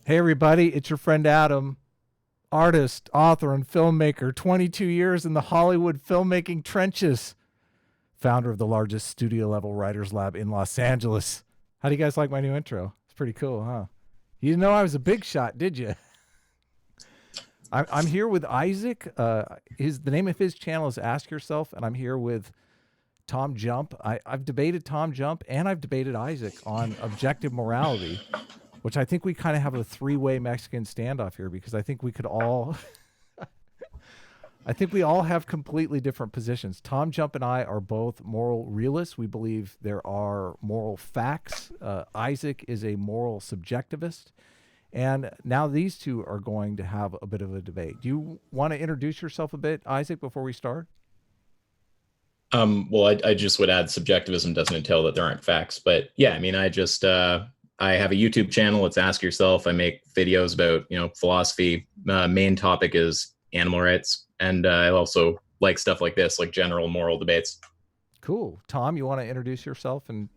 Hey everybody, it's your friend Adam, artist, author, and filmmaker, 22 years in the Hollywood filmmaking trenches, founder of the largest studio-level writers lab in Los Angeles. How do you guys like my new intro? It's pretty cool, huh? You didn't know I was a big shot, did you? I'm here with Isaac. The name of his channel is Ask Yourself, and I'm here with Tom Jump. I've debated Tom Jump, and I've debated Isaac on objective morality, which I think we kind of have a three-way Mexican standoff here, because I think we could all, I think we all have completely different positions. Tom Jump and I are both moral realists. We believe there are moral facts. Isaac is a moral subjectivist. And now these two are going to have a bit of a debate. Do you want to introduce yourself a bit, Isaac, before we start? Well, I just would add subjectivism doesn't entail that there aren't facts. But yeah, I mean, I have a YouTube channel. It's Ask Yourself. I make videos about, philosophy. Main topic is animal rights. And I also like stuff like this, like general moral debates. Cool. Tom, you want to introduce yourself? And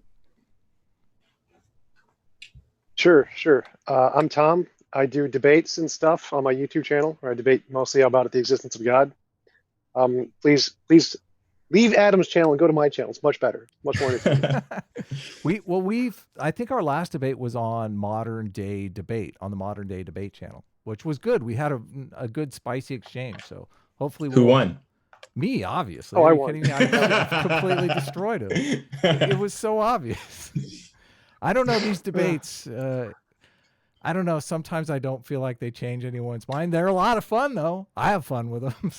Sure. I'm Tom. I do debates and stuff on my YouTube channel, where I debate mostly about the existence of God. Please leave Adam's channel and go to my channel. It's much better, much more interesting. I think our last debate was on modern day debate on the Modern Day Debate channel, which was good. We had a good spicy exchange. So hopefully Who won? Me, obviously. Oh, Are I you won. kidding me? I completely destroyed him. It was so obvious. I don't know these debates. I don't know. Sometimes I don't feel like they change anyone's mind. They're a lot of fun, though. I have fun with them.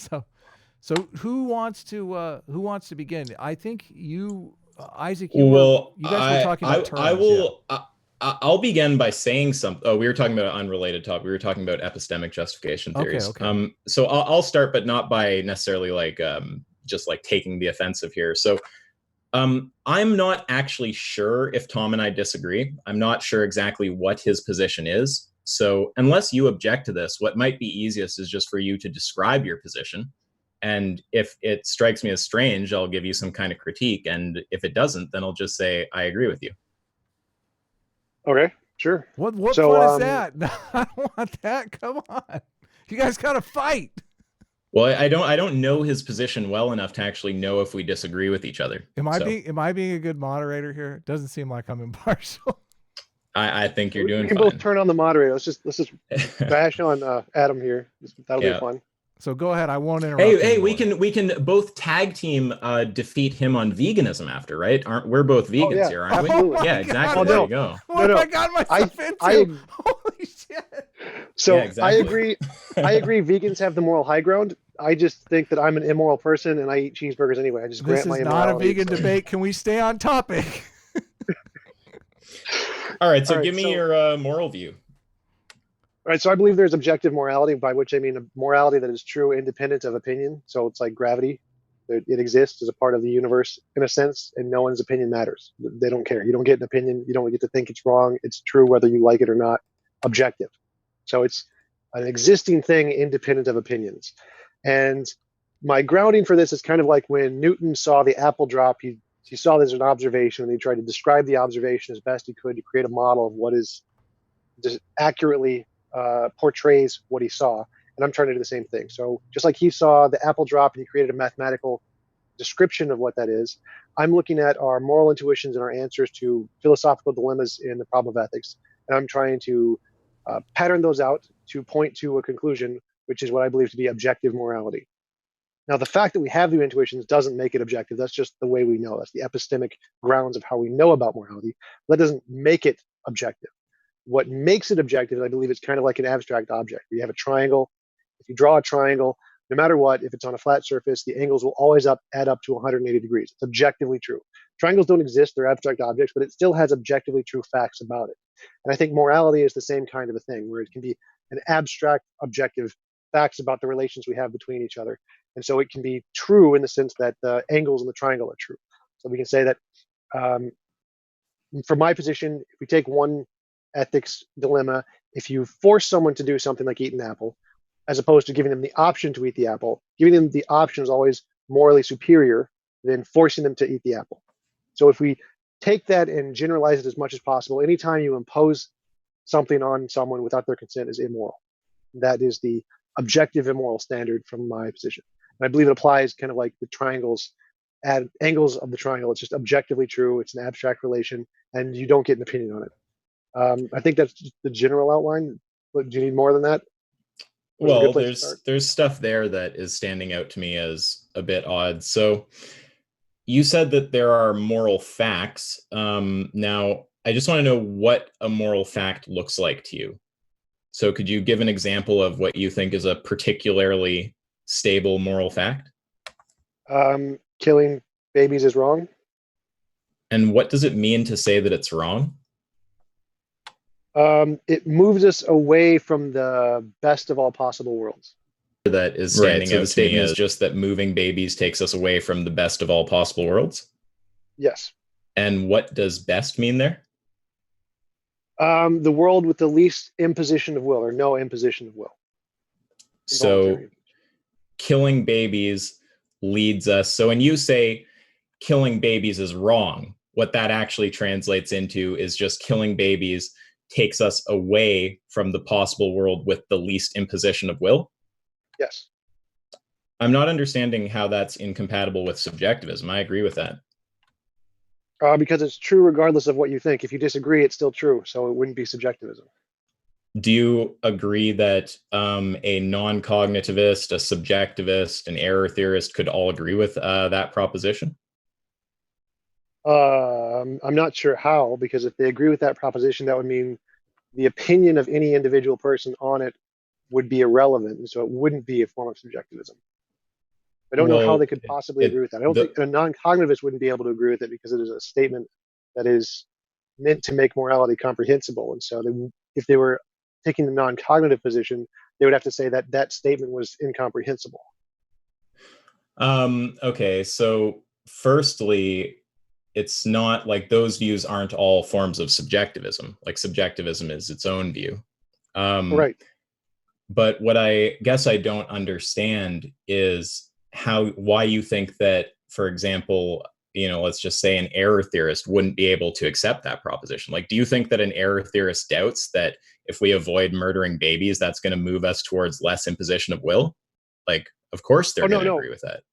So who wants to begin? I think you, Isaac. You guys were talking about terms. I will. Yeah. I'll begin by saying something. Oh, we were talking about an unrelated topic. We were talking about epistemic justification theories. Okay. So I'll start, but not by necessarily just taking the offensive here. So I'm not actually sure if Tom and I disagree. I'm not sure exactly what his position is. So unless you object to this, what might be easiest is just for you to describe your position. And if it strikes me as strange, I'll give you some kind of critique. And if it doesn't, then I'll just say, I agree with you. Okay, sure. What fun is that? No, I don't want that. Come on. You guys got to fight. Well, I don't know his position well enough to actually know if we disagree with each other. Am I being a good moderator here? It doesn't seem like I'm impartial. I think you're doing fine. We can both turn on the moderator. Let's just bash on Adam here. That'll be fun. So go ahead. I won't interrupt. Hey, we can both tag team defeat him on veganism after, right? We're both vegans here, aren't we? Yeah, exactly. There you go. What have I got myself into? Holy shit. So yeah, exactly. I agree. Vegans have the moral high ground. I just think that I'm an immoral person and I eat cheeseburgers anyway. I just grant my immorality. This is not a vegan debate. Can we stay on topic? All right. So give me your moral view. All right, so I believe there's objective morality, by which I mean a morality that is true, independent of opinion. So it's like gravity. It exists as a part of the universe in a sense, and no one's opinion matters. They don't care. You don't get an opinion. You don't get to think it's wrong. It's true whether you like it or not. Objective. So it's an existing thing independent of opinions. And my grounding for this is kind of like when Newton saw the apple drop. He saw this as an observation, and he tried to describe the observation as best he could to create a model of what is just accurately portrays what he saw. And I'm trying to do the same thing. So just like he saw the apple drop and he created a mathematical description of what that is, I'm looking at our moral intuitions and our answers to philosophical dilemmas in the problem of ethics. And I'm trying to pattern those out to point to a conclusion, which is what I believe to be objective morality. Now, the fact that we have the intuitions doesn't make it objective. That's just the way we know. That's the epistemic grounds of how we know about morality. That doesn't make it objective. What makes it objective, I believe, it's kind of like an abstract object. You have a triangle. If you draw a triangle, no matter what, if it's on a flat surface, the angles will always add up to 180 degrees. It's objectively true. Triangles don't exist. They're abstract objects, but it still has objectively true facts about it. And I think morality is the same kind of a thing, where it can be an abstract, objective facts about the relations we have between each other. And so it can be true in the sense that the angles in the triangle are true. So we can say that from my position, if we take one ethics dilemma, if you force someone to do something like eat an apple, as opposed to giving them the option to eat the apple, giving them the option is always morally superior than forcing them to eat the apple. So if we take that and generalize it as much as possible, anytime you impose something on someone without their consent is immoral. That is the objective immoral standard from my position. And I believe it applies kind of like the triangles, at angles of the triangle. It's just objectively true. It's an abstract relation, and you don't get an opinion on it. I think that's just the general outline. But do you need more than that? Well, there's stuff there that is standing out to me as a bit odd. So you said that there are moral facts. Now, I just want to know what a moral fact looks like to you. So could you give an example of what you think is a particularly stable moral fact? Killing babies is wrong. And what does it mean to say that it's wrong? It moves us away from the best of all possible worlds. That is standing out to me as just that moving babies takes us away from the best of all possible worlds? Yes. And what does best mean there? The world with the least imposition of will, or no imposition of will. So killing babies leads us. So when you say killing babies is wrong, what that actually translates into is just killing babies takes us away from the possible world with the least imposition of will? Yes. I'm not understanding how that's incompatible with subjectivism. I agree with that. Because it's true regardless of what you think. If you disagree, it's still true, so it wouldn't be subjectivism. Do you agree that a non-cognitivist, a subjectivist, an error theorist could all agree with that proposition? I'm not sure how, because if they agree with that proposition, that would mean the opinion of any individual person on it would be irrelevant, and so it wouldn't be a form of subjectivism. I don't know how they could possibly agree with that. I don't think a non-cognitivist wouldn't be able to agree with it because it is a statement that is meant to make morality comprehensible. And so if they were taking the non-cognitive position, they would have to say that that statement was incomprehensible. Okay, so firstly, it's not like those views aren't all forms of subjectivism. Like subjectivism is its own view. Right. But what I guess I don't understand is why you think that, for example, let's just say an error theorist wouldn't be able to accept that proposition. Like, do you think that an error theorist doubts that if we avoid murdering babies, that's going to move us towards less imposition of will? Like, of course they're going to agree with that.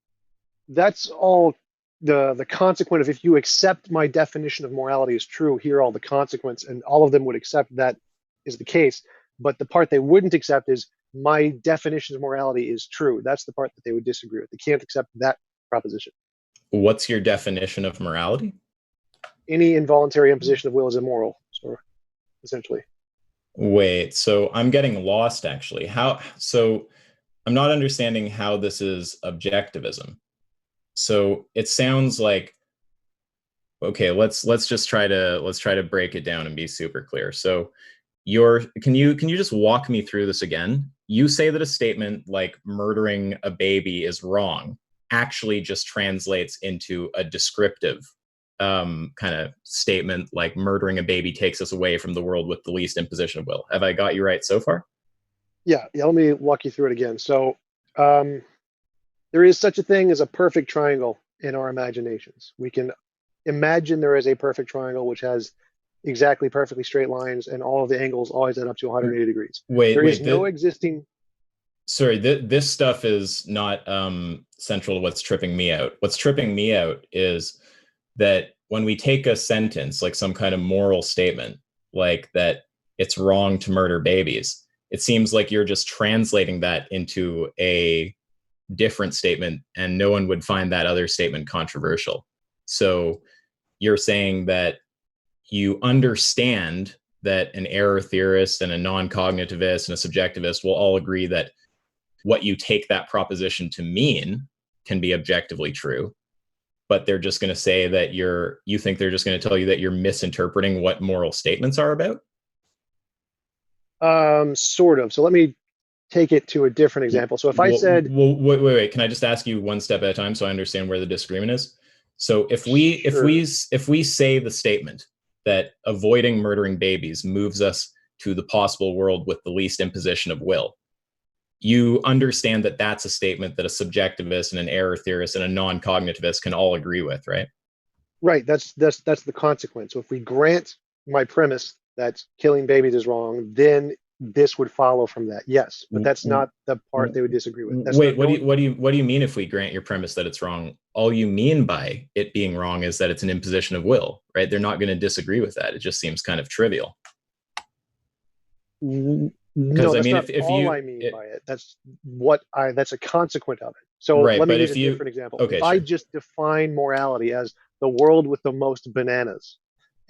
That's all the consequence of, if you accept my definition of morality is true, here are all the consequence, and all of them would accept that is the case. But the part they wouldn't accept is my definition of morality is true. That's the part that they would disagree with. They can't accept that proposition. What's your definition of morality? Any involuntary imposition of will is immoral, so essentially. Wait, so I'm getting lost actually. So I'm not understanding how this is objectivism. So it sounds like, okay, let's just try to break it down and be super clear. So can you just walk me through this again? You say that a statement like murdering a baby is wrong actually just translates into a descriptive kind of statement, like murdering a baby takes us away from the world with the least imposition of will. Have I got you right so far? Yeah, let me walk you through it again. So there is such a thing as a perfect triangle in our imaginations. We can imagine there is a perfect triangle which has exactly perfectly straight lines, and all of the angles always add up to 180 degrees. There is no existing. Sorry, this stuff is not central to what's tripping me out. What's tripping me out is that when we take a sentence, like some kind of moral statement, like that it's wrong to murder babies, it seems like you're just translating that into a different statement, and no one would find that other statement controversial. So you're saying that you understand that an error theorist and a non-cognitivist and a subjectivist will all agree that what you take that proposition to mean can be objectively true, but they're just going to say that you think they're just going to tell you that you're misinterpreting what moral statements are about? Sort of. So let me take it to a different example. So if I said... Well, wait. Can I just ask you one step at a time so I understand where the disagreement is? So if we say the statement that avoiding murdering babies moves us to the possible world with the least imposition of will, you understand that that's a statement that a subjectivist and an error theorist and a non-cognitivist can all agree with, right? Right. That's the consequence. So if we grant my premise that killing babies is wrong, then this would follow from that. Yes, but that's not the part they would disagree with. That's Wait, not, what do you mean if we grant your premise that it's wrong? All you mean by it being wrong is that it's an imposition of will, right? They're not going to disagree with that. It just seems kind of trivial. No, Because that's I mean, not if all you, I mean by it. That's a consequence of it. So right, let me but use if a you, different example. okay, If I sure. just define morality as the world with the most bananas,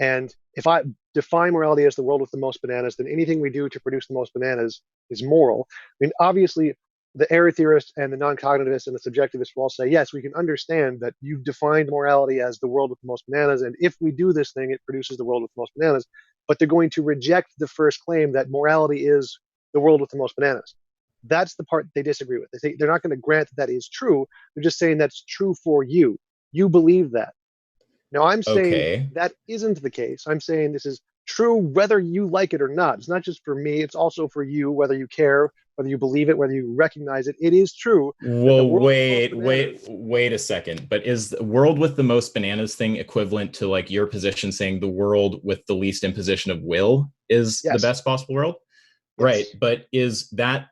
and if I define morality as the world with the most bananas, then anything we do to produce the most bananas is moral. I mean, obviously, the error theorists and the non-cognitivists and the subjectivists will all say, yes, we can understand that you've defined morality as the world with the most bananas, and if we do this thing, it produces the world with the most bananas. But they're going to reject the first claim that morality is the world with the most bananas. That's the part they disagree with. They say they're not going to grant that is true. They're just saying that's true for you. You believe that. Now, I'm saying Okay. that isn't the case. I'm saying this is true whether you like it or not. It's not just for me, it's also for you, whether you care, whether you believe it, whether you recognize it. It is true that the Well, world with the most bananas, wait a second. But is the world with the most bananas thing equivalent to like your position saying the world with the least imposition of will is the yes, best possible world? Right. yes, But is that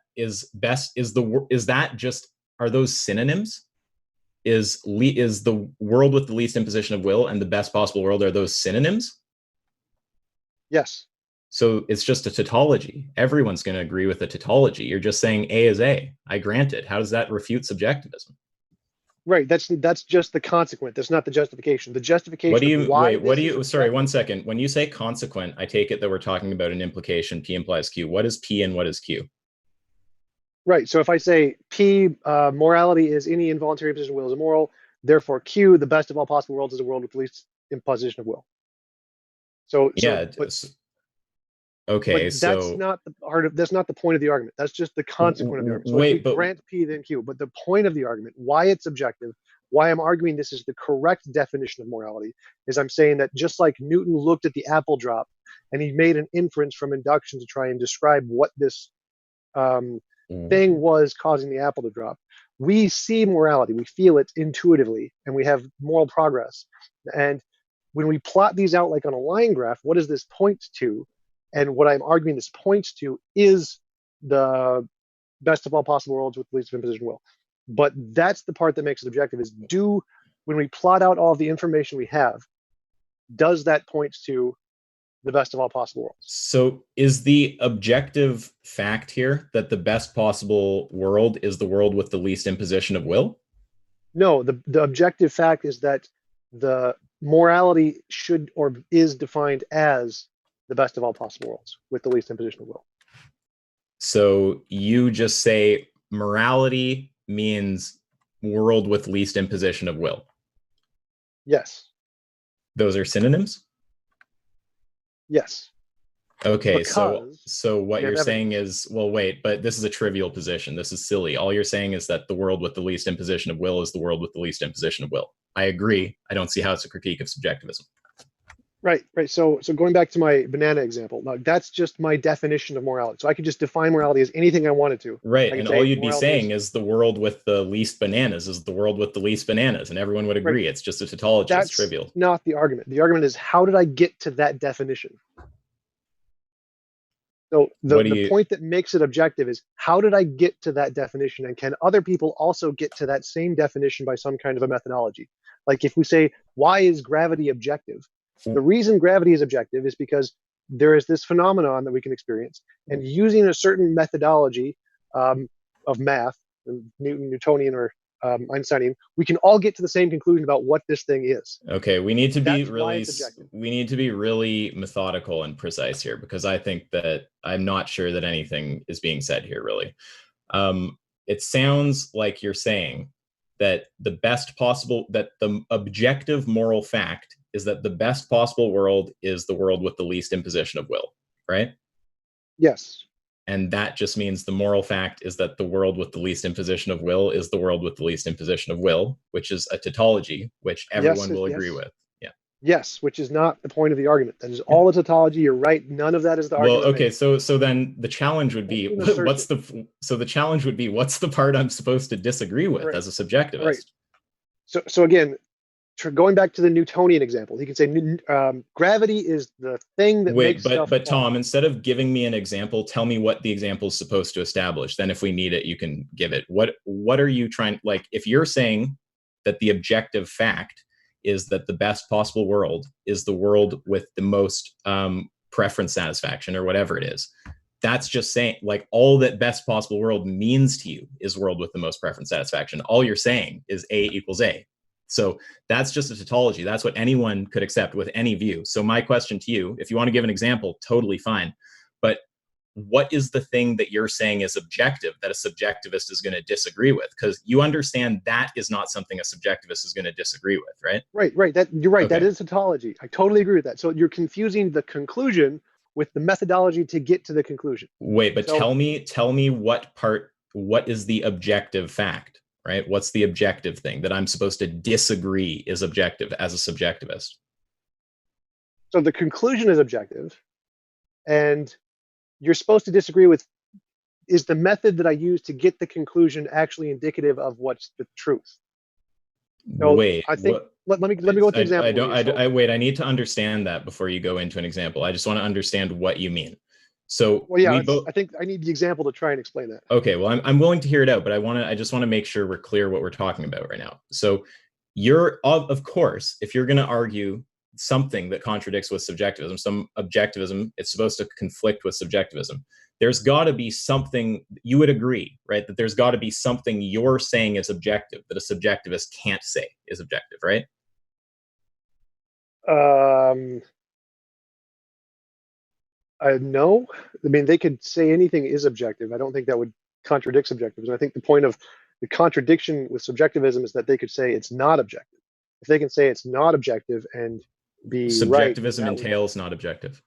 just, are those synonyms? Is the world with the least imposition of will and the best possible world, are those synonyms? yes. So it's just a tautology. Everyone's going to agree with a tautology. You're just saying A is A. I grant it. How does that refute subjectivism? Right. That's just the consequent. That's not the justification. The What do justification of you why wait? What this do is you? Sorry, one objective. second. When you say consequent, I take it that we're talking about an implication. P implies Q. What is P and what is Q? Right. So if I say P, morality is any involuntary imposition of will is immoral, therefore Q, the best of all possible worlds, is a world with least imposition of will. Yeah. But Okay. that's So not the part of that's not the point of the argument. That's just the consequent of the argument. So if we wait, but grant P, then Q. But the point of the argument, why it's objective, why I'm arguing this is the correct definition of morality, is I'm saying that just like Newton looked at the apple drop and he made an inference from induction to try and describe what this um, thing was causing the apple to drop. We see morality, we feel it intuitively, and we have moral progress. And when we plot these out like on a line graph, what does this point to? And what I'm arguing this points to is the best of all possible worlds with least imposition will. But that's the part that makes it objective is when we plot out all the information we have, does that point to the best of all possible worlds? So is the objective fact here that the best possible world is the world with the least imposition of will? No, the objective fact is that the morality should or is defined as the best of all possible worlds with the least imposition of will. So you just say morality means world with least imposition of will. Yes. Those are synonyms? Yes. Okay, Because so what we have you're saying evidence. is, well, wait, but this is a trivial position. This is silly. All you're saying is that the world with the least imposition of will is the world with the least imposition of will. I agree. I don't see how it's a critique of subjectivism. Right. So going back to my banana example, now that's just my definition of morality. So I could just define morality as anything I wanted to. Right, I could and all say you'd be morality saying is the world with the least bananas is the world with the least bananas, and everyone would right. agree. It's just a tautology. It's That's trivial. not the argument. The argument is how did I get to that definition? So the point that makes it objective is how did I get to that definition, and can other people also get to that same definition by some kind of a methodology? Like if we say, why is gravity objective? The reason gravity is objective is because there is this phenomenon that we can experience, and using a certain methodology of math, Newtonian or Einsteinian, we can all get to the same conclusion about what this thing is. Okay, we need to be That's why really it's objective. methodical and precise here, because I think that I'm not sure that anything is being said here really. It sounds like you're saying that the objective moral fact is that the best possible world is the world with the least imposition of will, right? Yes. And that just means the moral fact is that the world with the least imposition of will is the world with the least imposition of will, which is a tautology, which everyone will agree with. Yeah. Yes, which is not the point of the argument. That is all a tautology. You're right. None of that is the argument. Well, okay, so then the challenge would be what's the part I'm supposed to disagree with as a subjectivist? Right. So again, going back to the Newtonian example, he could say gravity is the thing that Wait, makes stuff but fall. Tom, instead of giving me an example, tell me what the example is supposed to establish. Then if we need it, you can give it. What are you trying, like, if you're saying that the objective fact is that the best possible world is the world with the most preference satisfaction or whatever it is, that's just saying, like, all that best possible world means to you is world with the most preference satisfaction. All you're saying is A equals A. So that's just a tautology. That's what anyone could accept with any view. So my question to you, if you want to give an example, totally fine. But what is the thing that you're saying is objective that a subjectivist is going to disagree with? Because you understand that is not something a subjectivist is going to disagree with, right? Right. You're right. Okay. That is tautology. I totally agree with that. So you're confusing the conclusion with the methodology to get to the conclusion. Wait, but So, tell me what is the objective fact, right? What's the objective thing that I'm supposed to disagree is objective as a subjectivist? so the conclusion is objective, and you're supposed to disagree with, is the method that I use to get the conclusion actually indicative of what's the truth? So Wait, I think what? let me go with the example. I don't. For you. So, Wait. I need to understand that before you go into an example. I just want to understand what you mean. So well, yeah, we both. I think I need the example to try and explain that. Okay. Well, I'm willing to hear it out, but I just want to make sure we're clear what we're talking about right now. So you're of course, if you're going to argue something that contradicts with subjectivism, some objectivism, it's supposed to conflict with subjectivism. There's got to be something, you would agree, right? That there's got to be something you're saying is objective that a subjectivist can't say is objective, right? No. I mean, they could say anything is objective. I don't think that would contradict subjectivism. I think the point of the contradiction with subjectivism is that they could say it's not objective. If they can say it's not objective and be right, Subjectivism entails not objective.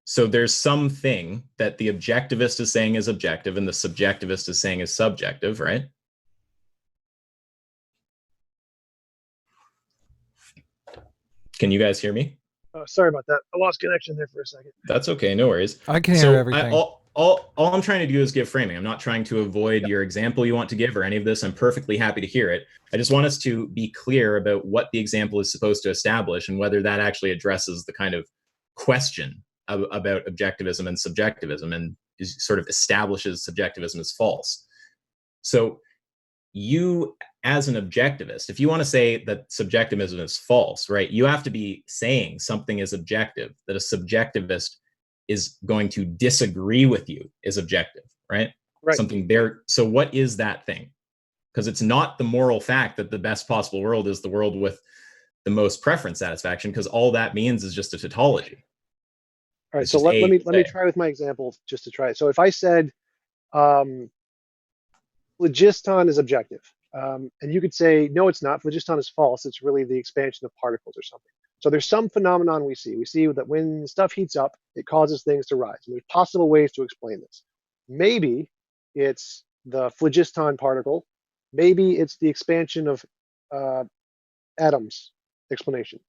So there's something that the objectivist is saying is objective and the subjectivist is saying is subjective, right? Can you guys hear me? Sorry about that. I lost connection there for a second. That's okay, no worries. I can hear everything. All I'm trying to do is give framing. I'm not trying to avoid your example you want to give or any of this. I'm perfectly happy to hear it. I just want us to be clear about what the example is supposed to establish and whether that actually addresses the kind of question about objectivism and subjectivism and sort of establishes subjectivism as false. So you, as an objectivist, if you want to say that subjectivism is false, right, you have to be saying something is objective, that a subjectivist is going to disagree with you is objective, right? Something there. So what is that thing? Because it's not the moral fact that the best possible world is the world with the most preference satisfaction, because all that means is just a tautology. All right, so let me try with my example just to try it. So if I said phlogiston is objective, and you could say, no, it's not. Phlogiston is false. It's really the expansion of particles or something. So there's some phenomenon we see. We see that when stuff heats up, it causes things to rise. And there's possible ways to explain this. Maybe it's the phlogiston particle. Maybe it's the expansion of atoms explanation.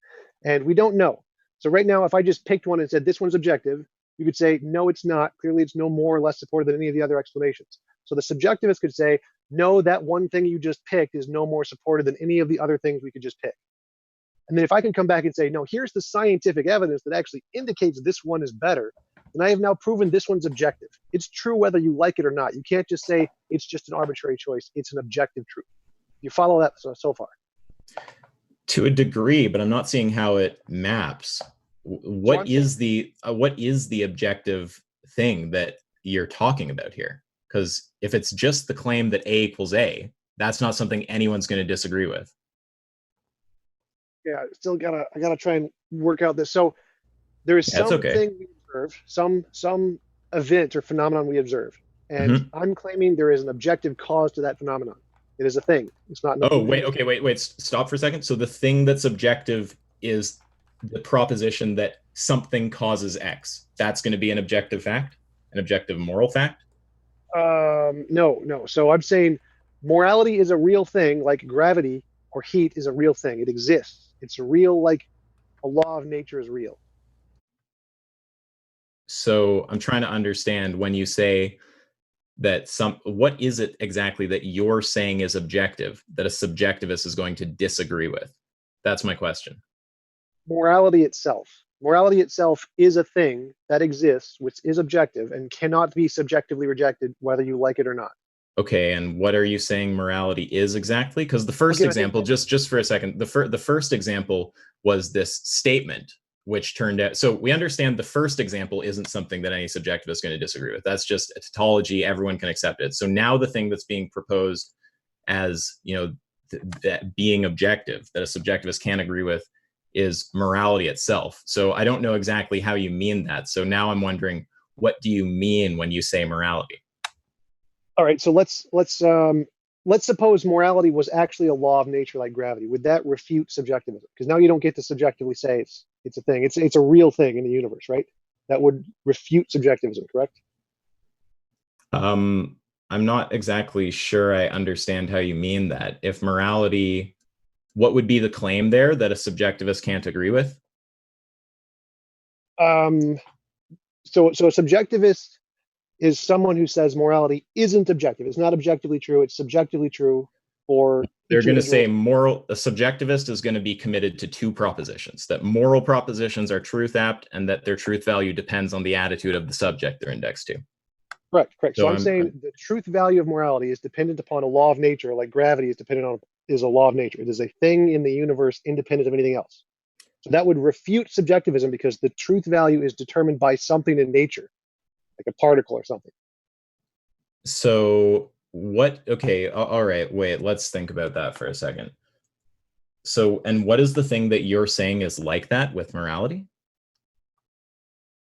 And we don't know. So right now, if I just picked one and said this one's objective, you could say, no, it's not. Clearly, it's no more or less supported than any of the other explanations. So the subjectivist could say, no, that one thing you just picked is no more supported than any of the other things we could just pick. And then if I can come back and say, no, here's the scientific evidence that actually indicates this one is better, then I have now proven this one's objective. It's true whether you like it or not. You can't just say it's just an arbitrary choice. It's an objective truth. You follow that so far? To a degree, but I'm not seeing how it maps. What is the objective thing that you're talking about here? Because if it's just the claim that A equals A, that's not something anyone's going to disagree with. Yeah, I gotta try and work out this. So there is something we observe, some event or phenomenon we observe, and I'm claiming there is an objective cause to that phenomenon. It is a thing. It's not. Oh, wait. Okay, wait. Stop for a second. So the thing that's objective is the proposition that something causes X. That's going to be an objective fact, an objective moral fact. No. So I'm saying morality is a real thing, like gravity or heat is a real thing. It exists. It's real, like a law of nature is real. So I'm trying to understand when you say that what is it exactly that you're saying is objective that a subjectivist is going to disagree with? That's my question. Morality itself. Morality itself is a thing that exists, which is objective and cannot be subjectively rejected, whether you like it or not. Okay, and what are you saying morality is exactly? Because the first example, just for a second, the first example was this statement, which turned out, so we understand the first example isn't something that any subjectivist is going to disagree with. That's just a tautology, everyone can accept it. So now the thing that's being proposed as, that being objective, that a subjectivist can't agree with, is morality itself. So I don't know exactly how you mean that. So now I'm wondering, what do you mean when you say morality? All right, so let's suppose morality was actually a law of nature like gravity. Would that refute subjectivism? Because now you don't get to subjectively say it's a thing. It's a real thing in the universe, right? That would refute subjectivism, correct? I'm not exactly sure I understand how you mean that. If morality, what would be the claim there that a subjectivist can't agree with? So a subjectivist is someone who says morality isn't objective. It's not objectively true. It's subjectively true for. They're going to say a subjectivist is going to be committed to two propositions, that moral propositions are truth apt and that their truth value depends on the attitude of the subject they're indexed to. Correct. So I'm saying the truth value of morality is dependent upon a law of nature, like gravity is a law of nature. It is a thing in the universe independent of anything else. So that would refute subjectivism because the truth value is determined by something in nature, like a particle or something. So okay, all right, wait, let's think about that for a second. So, and what is the thing that you're saying is like that with morality?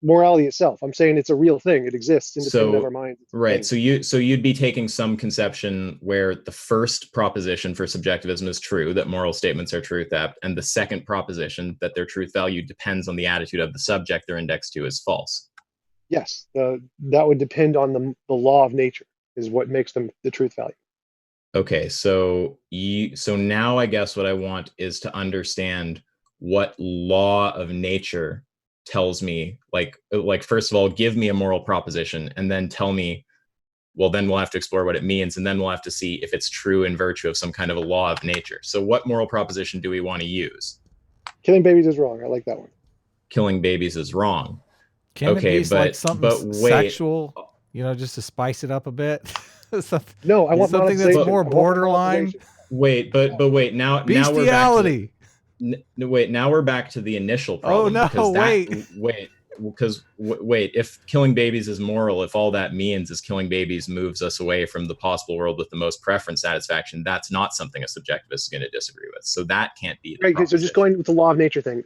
Morality itself. I'm saying it's a real thing. It exists independent of our minds. Right. So you'd be taking some conception where the first proposition for subjectivism is true, that moral statements are truth apt, and the second proposition that their truth value depends on the attitude of the subject they're indexed to is false. Yes, that would depend on the law of nature is what makes them the truth value. Okay, so now I guess what I want is to understand what law of nature tells me, like first of all, give me a moral proposition and then tell me, well, then we'll have to explore what it means, and then we'll have to see if it's true in virtue of some kind of a law of nature. So what moral proposition do we want to use? Killing babies is wrong. I like that one. Killing babies is wrong. Can it be like something sexual, just to spice it up a bit? No, I want something that's more borderline. Wait, but wait, now bestiality. Now we're back to the initial problem. Oh no, wait, if killing babies is moral, if all that means is killing babies moves us away from the possible world with the most preference satisfaction, that's not something a subjectivist is going to disagree with. So that can't be. Right, so just going with the law of nature thing.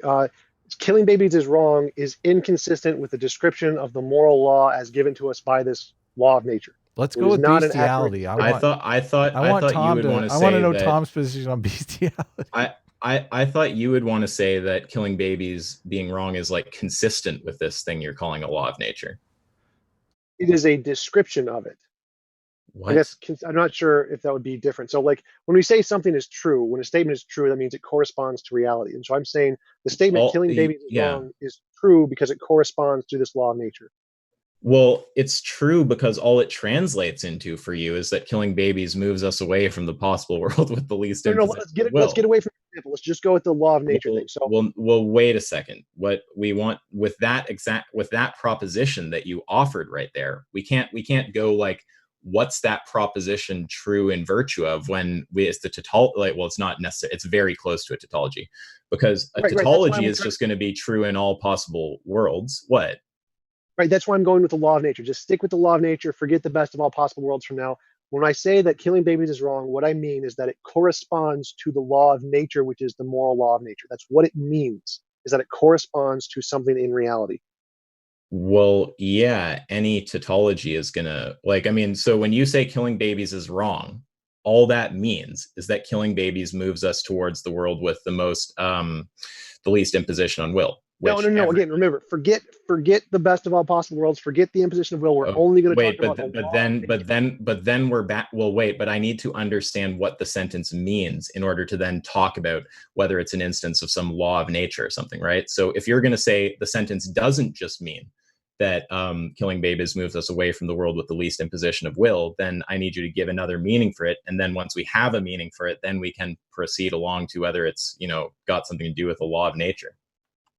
Killing babies is wrong is inconsistent with the description of the moral law as given to us by this law of nature. Let's go with bestiality. I thought you would want to say. I want to know Tom's position on bestiality. I thought you would want to say that killing babies being wrong is like consistent with this thing you're calling a law of nature. It is a description of it. What? I guess I'm not sure if that would be different. So like when we say something is true, when a statement is true, that means it corresponds to reality. And so I'm saying the statement killing babies is wrong is true because it corresponds to this law of nature. Well, it's true because all it translates into for you is that killing babies moves us away from the possible world with the least. No, let's get away from the example. Let's just go with the law of nature thing. So well, wait a second. What we want with that proposition that you offered right there, we can't go like, what's that proposition true in virtue of when it's the tautology? Like, well, it's not necessary. It's very close to a tautology because a tautology is just going to be true in all possible worlds. What? Right, that's why I'm going with the law of nature. Just stick with the law of nature, forget the best of all possible worlds from now. When I say that killing babies is wrong, what I mean is that it corresponds to the law of nature, which is the moral law of nature. That's what it means, is that it corresponds to something in reality. Well, yeah, any tautology is gonna, so when you say killing babies is wrong, all that means is that killing babies moves us towards the world with the least imposition on will. No. Again, remember, forget the best of all possible worlds. Forget the imposition of will. We're only going to talk about. But then we're back. Well, wait. But I need to understand what the sentence means in order to then talk about whether it's an instance of some law of nature or something, right? So if you're going to say the sentence doesn't just mean that killing babies moves us away from the world with the least imposition of will, then I need you to give another meaning for it. And then once we have a meaning for it, then we can proceed along to whether it's, got something to do with the law of nature.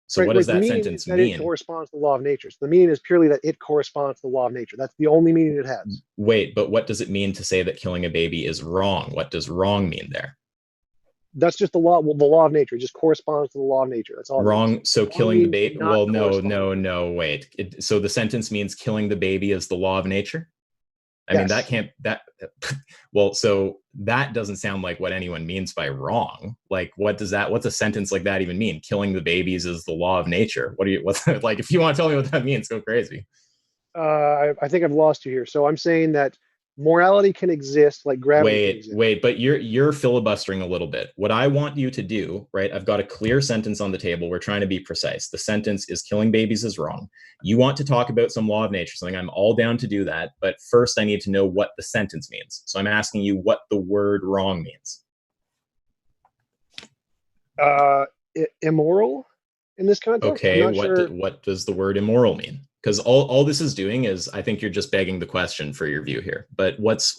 So right, what does the that meaning sentence is that mean? it corresponds to the law of nature. So the meaning is purely that it corresponds to the law of nature. That's the only meaning it has. Wait, but what does it mean to say that killing a baby is wrong? What does wrong mean there? That's just the law. Well, the law of nature. It just corresponds to the law of nature. That's all. Wrong. So killing the baby. Well, correspond. no. Wait. So the sentence means killing the baby is the law of nature. I mean, Yes. Well, so that doesn't sound like what anyone means by wrong. Like, what's a sentence like that even mean? Killing the babies is the law of nature. What's like, if you want to tell me what that means, go crazy. I think I've lost you here. So I'm saying that morality can exist like gravity can exist. Wait, but you're filibustering a little bit. What I want you to do, right? I've got a clear sentence on the table. We're trying to be precise. The sentence is killing babies is wrong. You want to talk about some law of nature, something. I'm all down to do that. But first I need to know what the sentence means. So I'm asking you what the word wrong means. Immoral in this context? Okay, sure. What does the word immoral mean? Because all this is doing is, I think you're just begging the question for your view here. But what's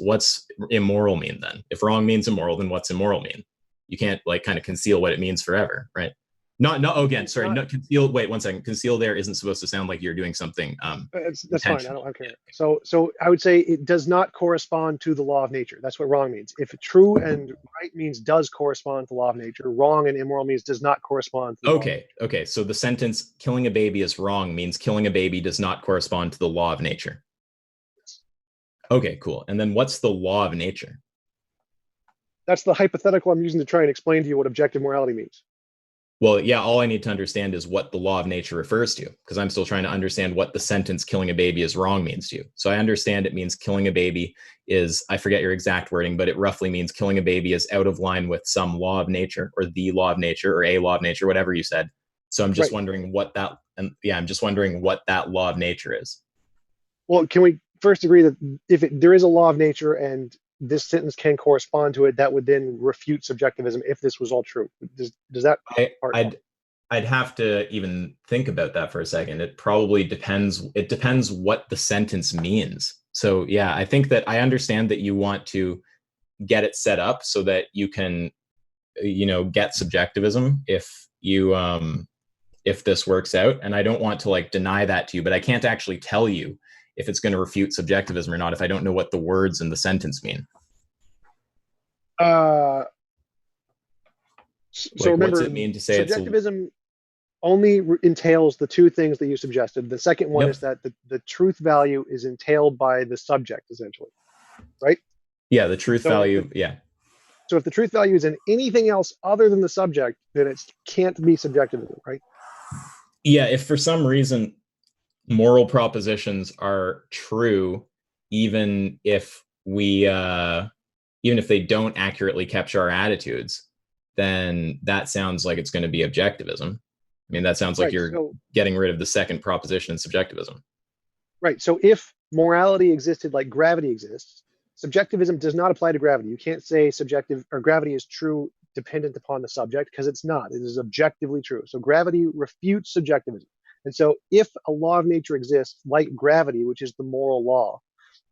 immoral mean then? If wrong means immoral, then what's immoral mean? You can't like kind of conceal what it means forever, right? Conceal. Wait, 1 second. Conceal there isn't supposed to sound like you're doing something. That's fine. I don't care. So I would say it does not correspond to the law of nature. That's what wrong means. If true and right means does correspond to the law of nature, wrong and immoral means does not correspond to the law of nature. Okay. So the sentence "killing a baby is wrong" means killing a baby does not correspond to the law of nature. Okay, cool. And then what's the law of nature? That's the hypothetical I'm using to try and explain to you what objective morality means. Well, yeah, all I need to understand is what the law of nature refers to, because I'm still trying to understand what the sentence "killing a baby is wrong" means to you. So I understand it means killing a baby is, I forget your exact wording, but it roughly means killing a baby is out of line with some law of nature or the law of nature or a law of nature, whatever you said. So I'm just wondering what that law of nature is. Well, can we first agree that if there is a law of nature and this sentence can correspond to it, that would then refute subjectivism if this was all true? Does that I'd have to even think about that for a second. It probably depends. It depends what the sentence means. So yeah, I think that I understand that you want to get it set up so that you can, get subjectivism if this works out. And I don't want to like deny that to you, but I can't actually tell you if it's going to refute subjectivism or not if I don't know what the words in the sentence mean. So remember, what's it mean to say subjectivism only entails the two things that you suggested. The second one is that the truth value is entailed by the subject, essentially, right? Yeah, the truth value, yeah. So if the truth value is in anything else other than the subject, then it can't be subjectivism, right? Yeah, if for some reason moral propositions are true, even if they don't accurately capture our attitudes, then that sounds like it's going to be objectivism. I mean, that sounds like you're getting rid of the second proposition in subjectivism. Right. So if morality existed like gravity exists, subjectivism does not apply to gravity. You can't say subjective or gravity is true dependent upon the subject, because it's not. It is objectively true. So gravity refutes subjectivism. And so if a law of nature exists like gravity, which is the moral law,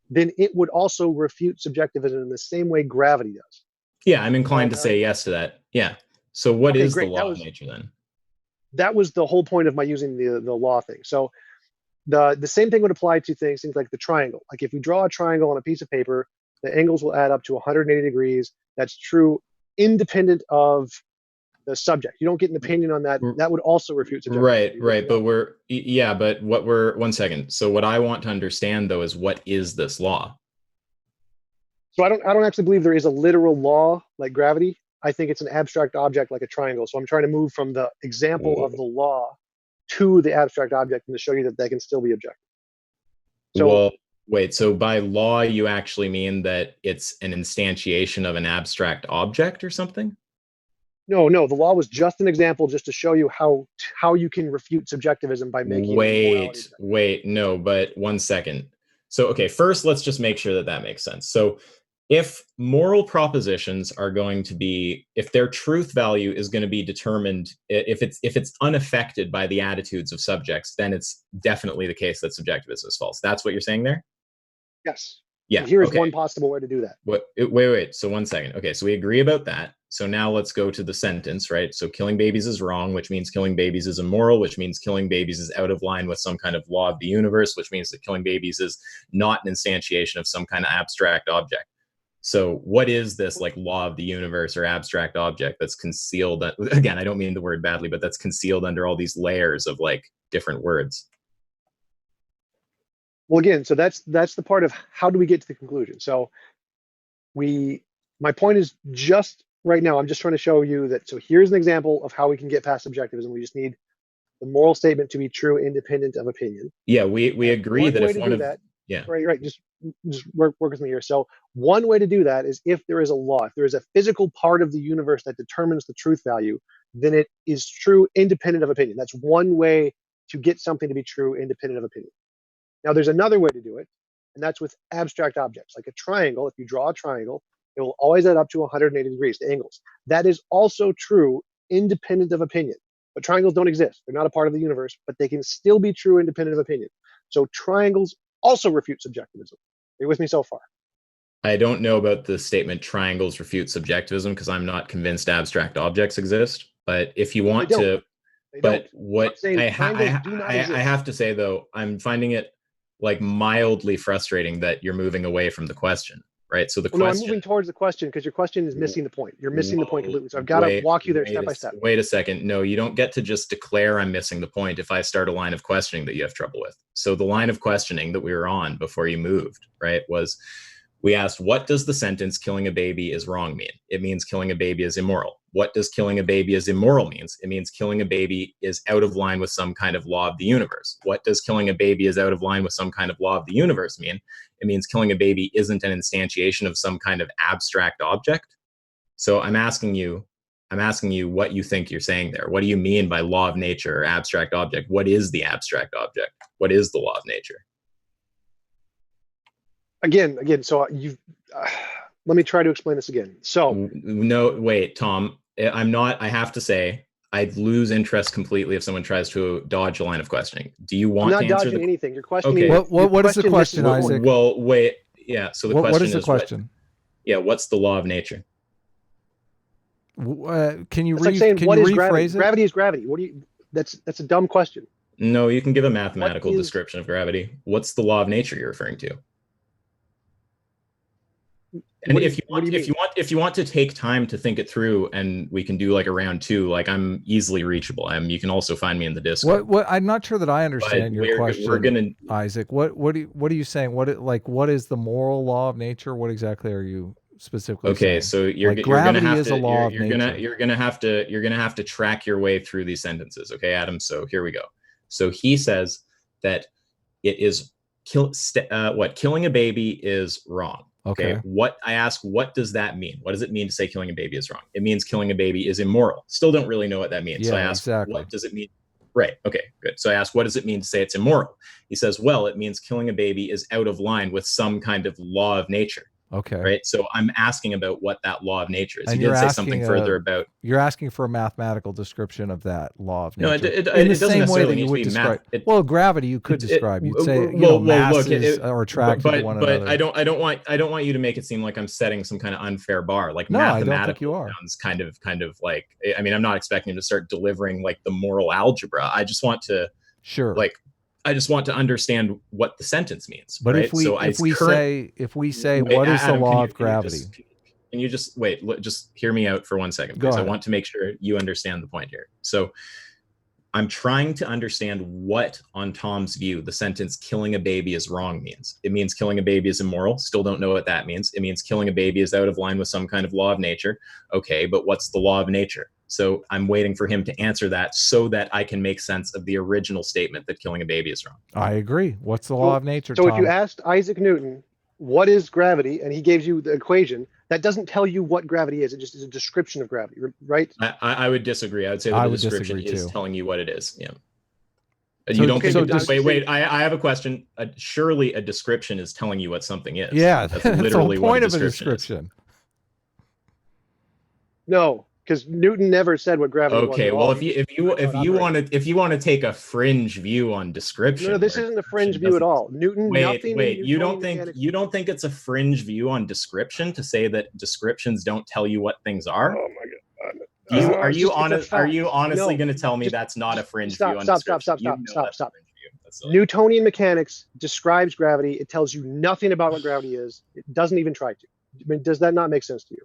then it would also refute subjectivism in the same way gravity does. Yeah, I'm inclined to say yes to that. Yeah. So what is the law of nature then? That was the whole point of my using the law thing. So the same thing would apply to things like the triangle. Like if we draw a triangle on a piece of paper, the angles will add up to 180 degrees. That's true independent of the subject. You don't get an opinion on that. That would also refute subjectivism. Right. But 1 second. So what I want to understand though is what is this law? So I don't actually believe there is a literal law like gravity. I think it's an abstract object like a triangle. So I'm trying to move from the example of the law to the abstract object and to show you that can still be objective. So wait, so by law you actually mean that it's an instantiation of an abstract object or something? No, the law was just an example just to show you how you can refute subjectivism by making no, but 1 second. So okay, first let's just make sure that makes sense. So if moral propositions are going to be, if their truth value is going to be determined, if it's unaffected by the attitudes of subjects, then it's definitely the case that subjectivism is false. That's what you're saying there? Yes. Yeah. And here's okay. one possible way to do that. Wait. So 1 second. Okay, so we agree about that. So now let's go to the sentence, right? So killing babies is wrong, which means killing babies is immoral, which means killing babies is out of line with some kind of law of the universe, which means that killing babies is not an instantiation of some kind of abstract object. So what is this like law of the universe or abstract object that's concealed? Again, I don't mean the word badly, but that's concealed under all these layers of like different words. Well, again, so that's the part of how do we get to the conclusion. So my point is just right now, I'm just trying to show you that. So here's an example of how we can get past subjectivism. We just need the moral statement to be true, independent of opinion. Yeah, we agree that if one of that, yeah, right, just work with me here. So one way to do that is if there is a law, if there is a physical part of the universe that determines the truth value, then it is true, independent of opinion. That's one way to get something to be true, independent of opinion. Now, there's another way to do it, and that's with abstract objects. Like a triangle, if you draw a triangle, it will always add up to 180 degrees, the angles. That is also true, independent of opinion. But triangles don't exist. They're not a part of the universe, but they can still be true, independent of opinion. So triangles also refute subjectivism. Are you with me so far? I don't know about the statement triangles refute subjectivism because I'm not convinced abstract objects exist. But if you want to, but what I have to say though, I'm finding it like mildly frustrating that you're moving away from the question, right? So the question. No, I'm moving towards the question because your question is missing the point. You're missing the point completely. So I've got to walk you there step by step. Wait a second. No, you don't get to just declare I'm missing the point if I start a line of questioning that you have trouble with. So the line of questioning that we were on before you moved, right, was we asked, what does the sentence killing a baby is wrong mean? It means killing a baby is immoral. What does killing a baby is immoral means? It means killing a baby is out of line with some kind of law of the universe. What does killing a baby is out of line with some kind of law of the universe mean? It means killing a baby isn't an instantiation of some kind of abstract object. So I'm asking you what you think you're saying there. What do you mean by law of nature or abstract object? What is the abstract object? What is the law of nature? Again, so let me try to explain this again. So no, wait, Tom, I have to say, I'd lose interest completely if someone tries to dodge a line of questioning. Do you want to answer? I'm not dodging anything. You're questioning. Okay. What is the question, Isaac? Well, wait. Yeah. So the question is, what is the question? What's the law of nature? Can you rephrase it? Gravity is gravity. What do you? That's a dumb question. No, you can give a mathematical description of gravity. What's the law of nature you're referring to? And if you want to take time to think it through, and we can do like a round 2, like I'm easily reachable. You can also find me in the Discord. What I'm not sure that I understand your question, Isaac. What are you saying? What is the moral law of nature? What exactly are you specifically saying? So you're gonna have to track your way through these sentences. Okay, Adam. So here we go. So he says that it is killing a baby is wrong. Okay. What does that mean? What does it mean to say killing a baby is wrong? It means killing a baby is immoral. Still don't really know what that means. Yeah, so I asked, exactly. What does it mean? Right. Okay, good. So I asked, what does it mean to say it's immoral? He says, well, it means killing a baby is out of line with some kind of law of nature. Okay. Right. So I'm asking about what that law of nature is. And you did say something further about. You're asking for a mathematical description of that law of nature. No, it doesn't necessarily need to be describe. Well, gravity you could describe. You'd say masses are attracted to one another. But I don't want you to make it seem like I'm setting some kind of unfair bar. Like no, mathematical I don't think you are. Sounds kind of like. I mean, I'm not expecting him to start delivering like the moral algebra. I just want to I just want to understand what the sentence means. But right? if we say what is the law of gravity? Can you just wait? Just hear me out for 1 second, because I want to make sure you understand the point here. So I'm trying to understand what, on Tom's view, the sentence killing a baby is wrong means. It means killing a baby is immoral. Still don't know what that means. It means killing a baby is out of line with some kind of law of nature. Okay, but what's the law of nature? So I'm waiting for him to answer that so that I can make sense of the original statement that killing a baby is wrong. I agree. What's the law of nature, So Tom? if you asked Isaac Newton, what is gravity, and he gives you the equation, that doesn't tell you what gravity is. It just is a description of gravity, right? I would disagree. I would say the description is telling you what it is. Yeah. You don't think wait, I have a question. Surely a description is telling you what something is. Yeah, that's literally the whole point what of a description. No, because Newton never said what gravity was. Okay, well, if you want to take a fringe view on description, no, this isn't a fringe view at all. Newton, wait, you don't think it's a fringe view on description to say that descriptions don't tell you what things are? Oh my god. Are you honestly going to tell me that's not a fringe view on description? Stop. Newtonian mechanics describes gravity. It tells you nothing about what gravity is. It doesn't even try to. I mean, does that not make sense to you?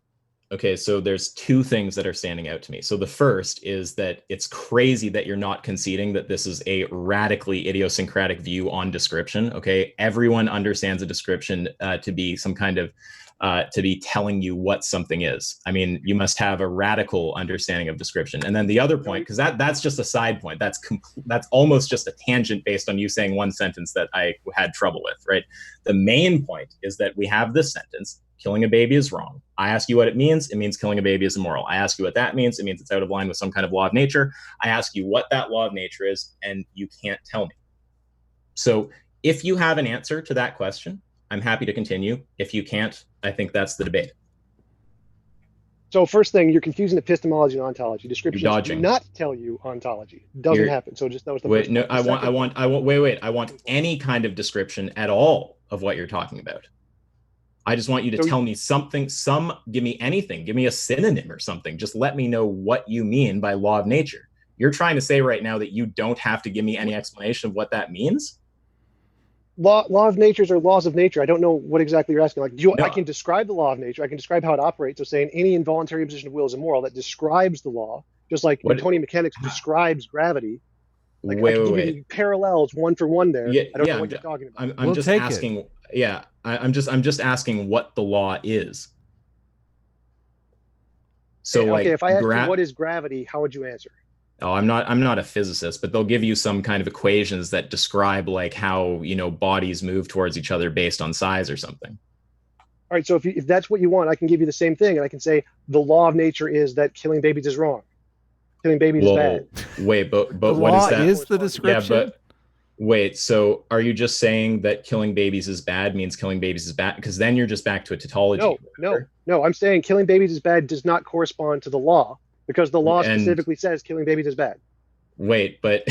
Okay, so there's two things that are standing out to me. So the first is that it's crazy that you're not conceding that this is a radically idiosyncratic view on description. Okay, everyone understands a description to be some kind of to be telling you what something is. I mean, you must have a radical understanding of description. And then the other point, because that's just a side point. That's almost just a tangent based on you saying one sentence that I had trouble with, right? The main point is that we have this sentence: killing a baby is wrong. I ask you what it means killing a baby is immoral. I ask you what that means. It means it's out of line with some kind of law of nature. I ask you what that law of nature is, and you can't tell me. So if you have an answer to that question, I'm happy to continue. If you can't, I think that's the debate. So first thing, you're confusing epistemology and ontology. Descriptions do not tell you ontology. It doesn't happen. So just that was the first. No, I want any kind of description at all of what you're talking about. I just want you to tell me something, give me anything, give me a synonym or something. Just let me know what you mean by law of nature. You're trying to say right now that you don't have to give me any explanation of what that means? Law of natures or laws of nature. I don't know what exactly you're asking. I can describe the law of nature. I can describe how it operates. So saying any involuntary imposition of will is immoral, that describes the law, just like Newtonian mechanics describes gravity. Like wait. Parallels one for one there. Yeah, I don't know what you're talking about. I'm just asking. Yeah, I'm just asking what the law is. So okay, if I ask you what is gravity, how would you answer? Oh, I'm not a physicist, but they'll give you some kind of equations that describe like how, bodies move towards each other based on size or something. All right, so if that's what you want, I can give you the same thing, and I can say the law of nature is that killing babies is wrong. Killing babies is bad. Wait, but the what law is that? Is the description? Yeah, but wait, so are you just saying that killing babies is bad means killing babies is bad? Because then you're just back to a tautology. No, I'm saying killing babies is bad does not correspond to the law, because the law specifically says killing babies is bad. Wait, but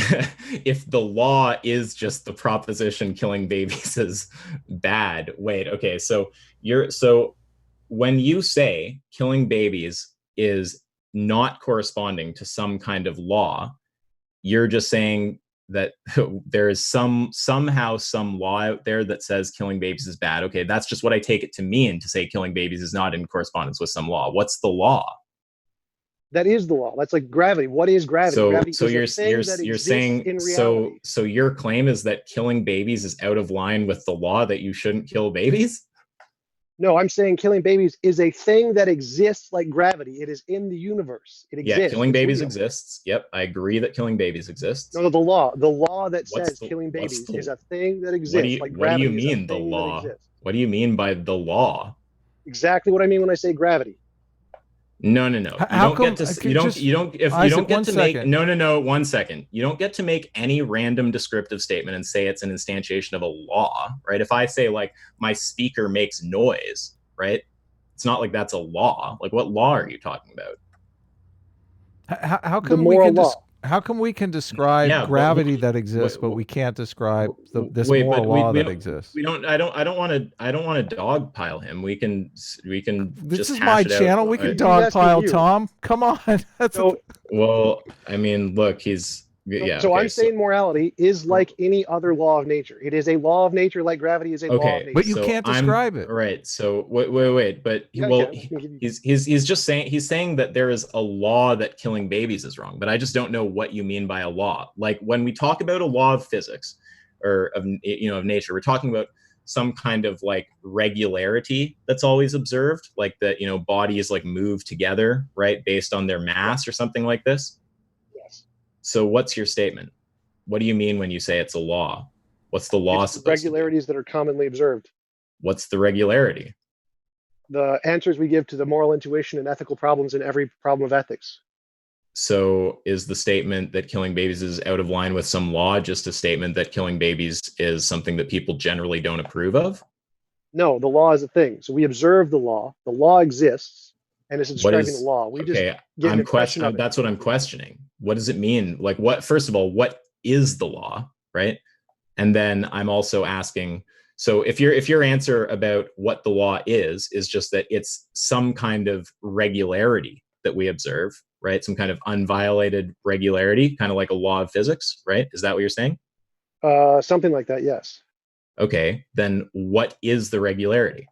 if the law is just the proposition killing babies is bad, okay, so when you say killing babies is not corresponding to some kind of law, you're just saying that there is somehow some law out there that says killing babies is bad. Okay, that's just what I take it to mean to say killing babies is not in correspondence with some law. What's the law? That is the law. That's like gravity. What is gravity? Gravity so you're saying in reality. So your claim is that killing babies is out of line with the law, that you shouldn't kill babies? No, I'm saying killing babies is a thing that exists like gravity. It is in the universe. It exists. Yeah, killing babies exists. Yep, I agree that killing babies exists. No, the law that says killing babies is a thing that exists. What do you mean the law? What do you mean by the law? Exactly what I mean when I say gravity. No. One second. You don't get to make any random descriptive statement and say it's an instantiation of a law, right? If I say like my speaker makes noise, right? It's not like that's a law. Like what law are you talking about? How come we can describe gravity that exists, but we can't describe this moral law that exists? I don't want to dogpile him. We can. This is my channel. We can dogpile Tom. Come on. Well, I mean, look, he's. Yeah. So I'm saying morality is like any other law of nature. It is a law of nature, like gravity is a law of nature. But you can't describe it. Right. So wait. But he's just saying that there is a law that killing babies is wrong. But I just don't know what you mean by a law. Like when we talk about a law of physics or of nature, we're talking about some kind of like regularity that's always observed, like that bodies like move together, right, based on their mass or something like this. So what's your statement? What do you mean when you say it's a law? What's the law supposed to be? Regularities that are commonly observed. What's the regularity? The answers we give to the moral intuition and ethical problems in every problem of ethics. So is the statement that killing babies is out of line with some law just a statement that killing babies is something that people generally don't approve of? No, the law is a thing. So we observe the law. The law exists, and it's What describing the is law. We just okay? get an impression of it. That's what I'm questioning. What does it mean? Like, what? First of all, what is the law, right? And then I'm also asking. So if your answer about what the law is just that it's some kind of regularity that we observe, right? Some kind of unviolated regularity, kind of like a law of physics, right? Is that what you're saying? Something like that, yes. Okay, then what is the regularity?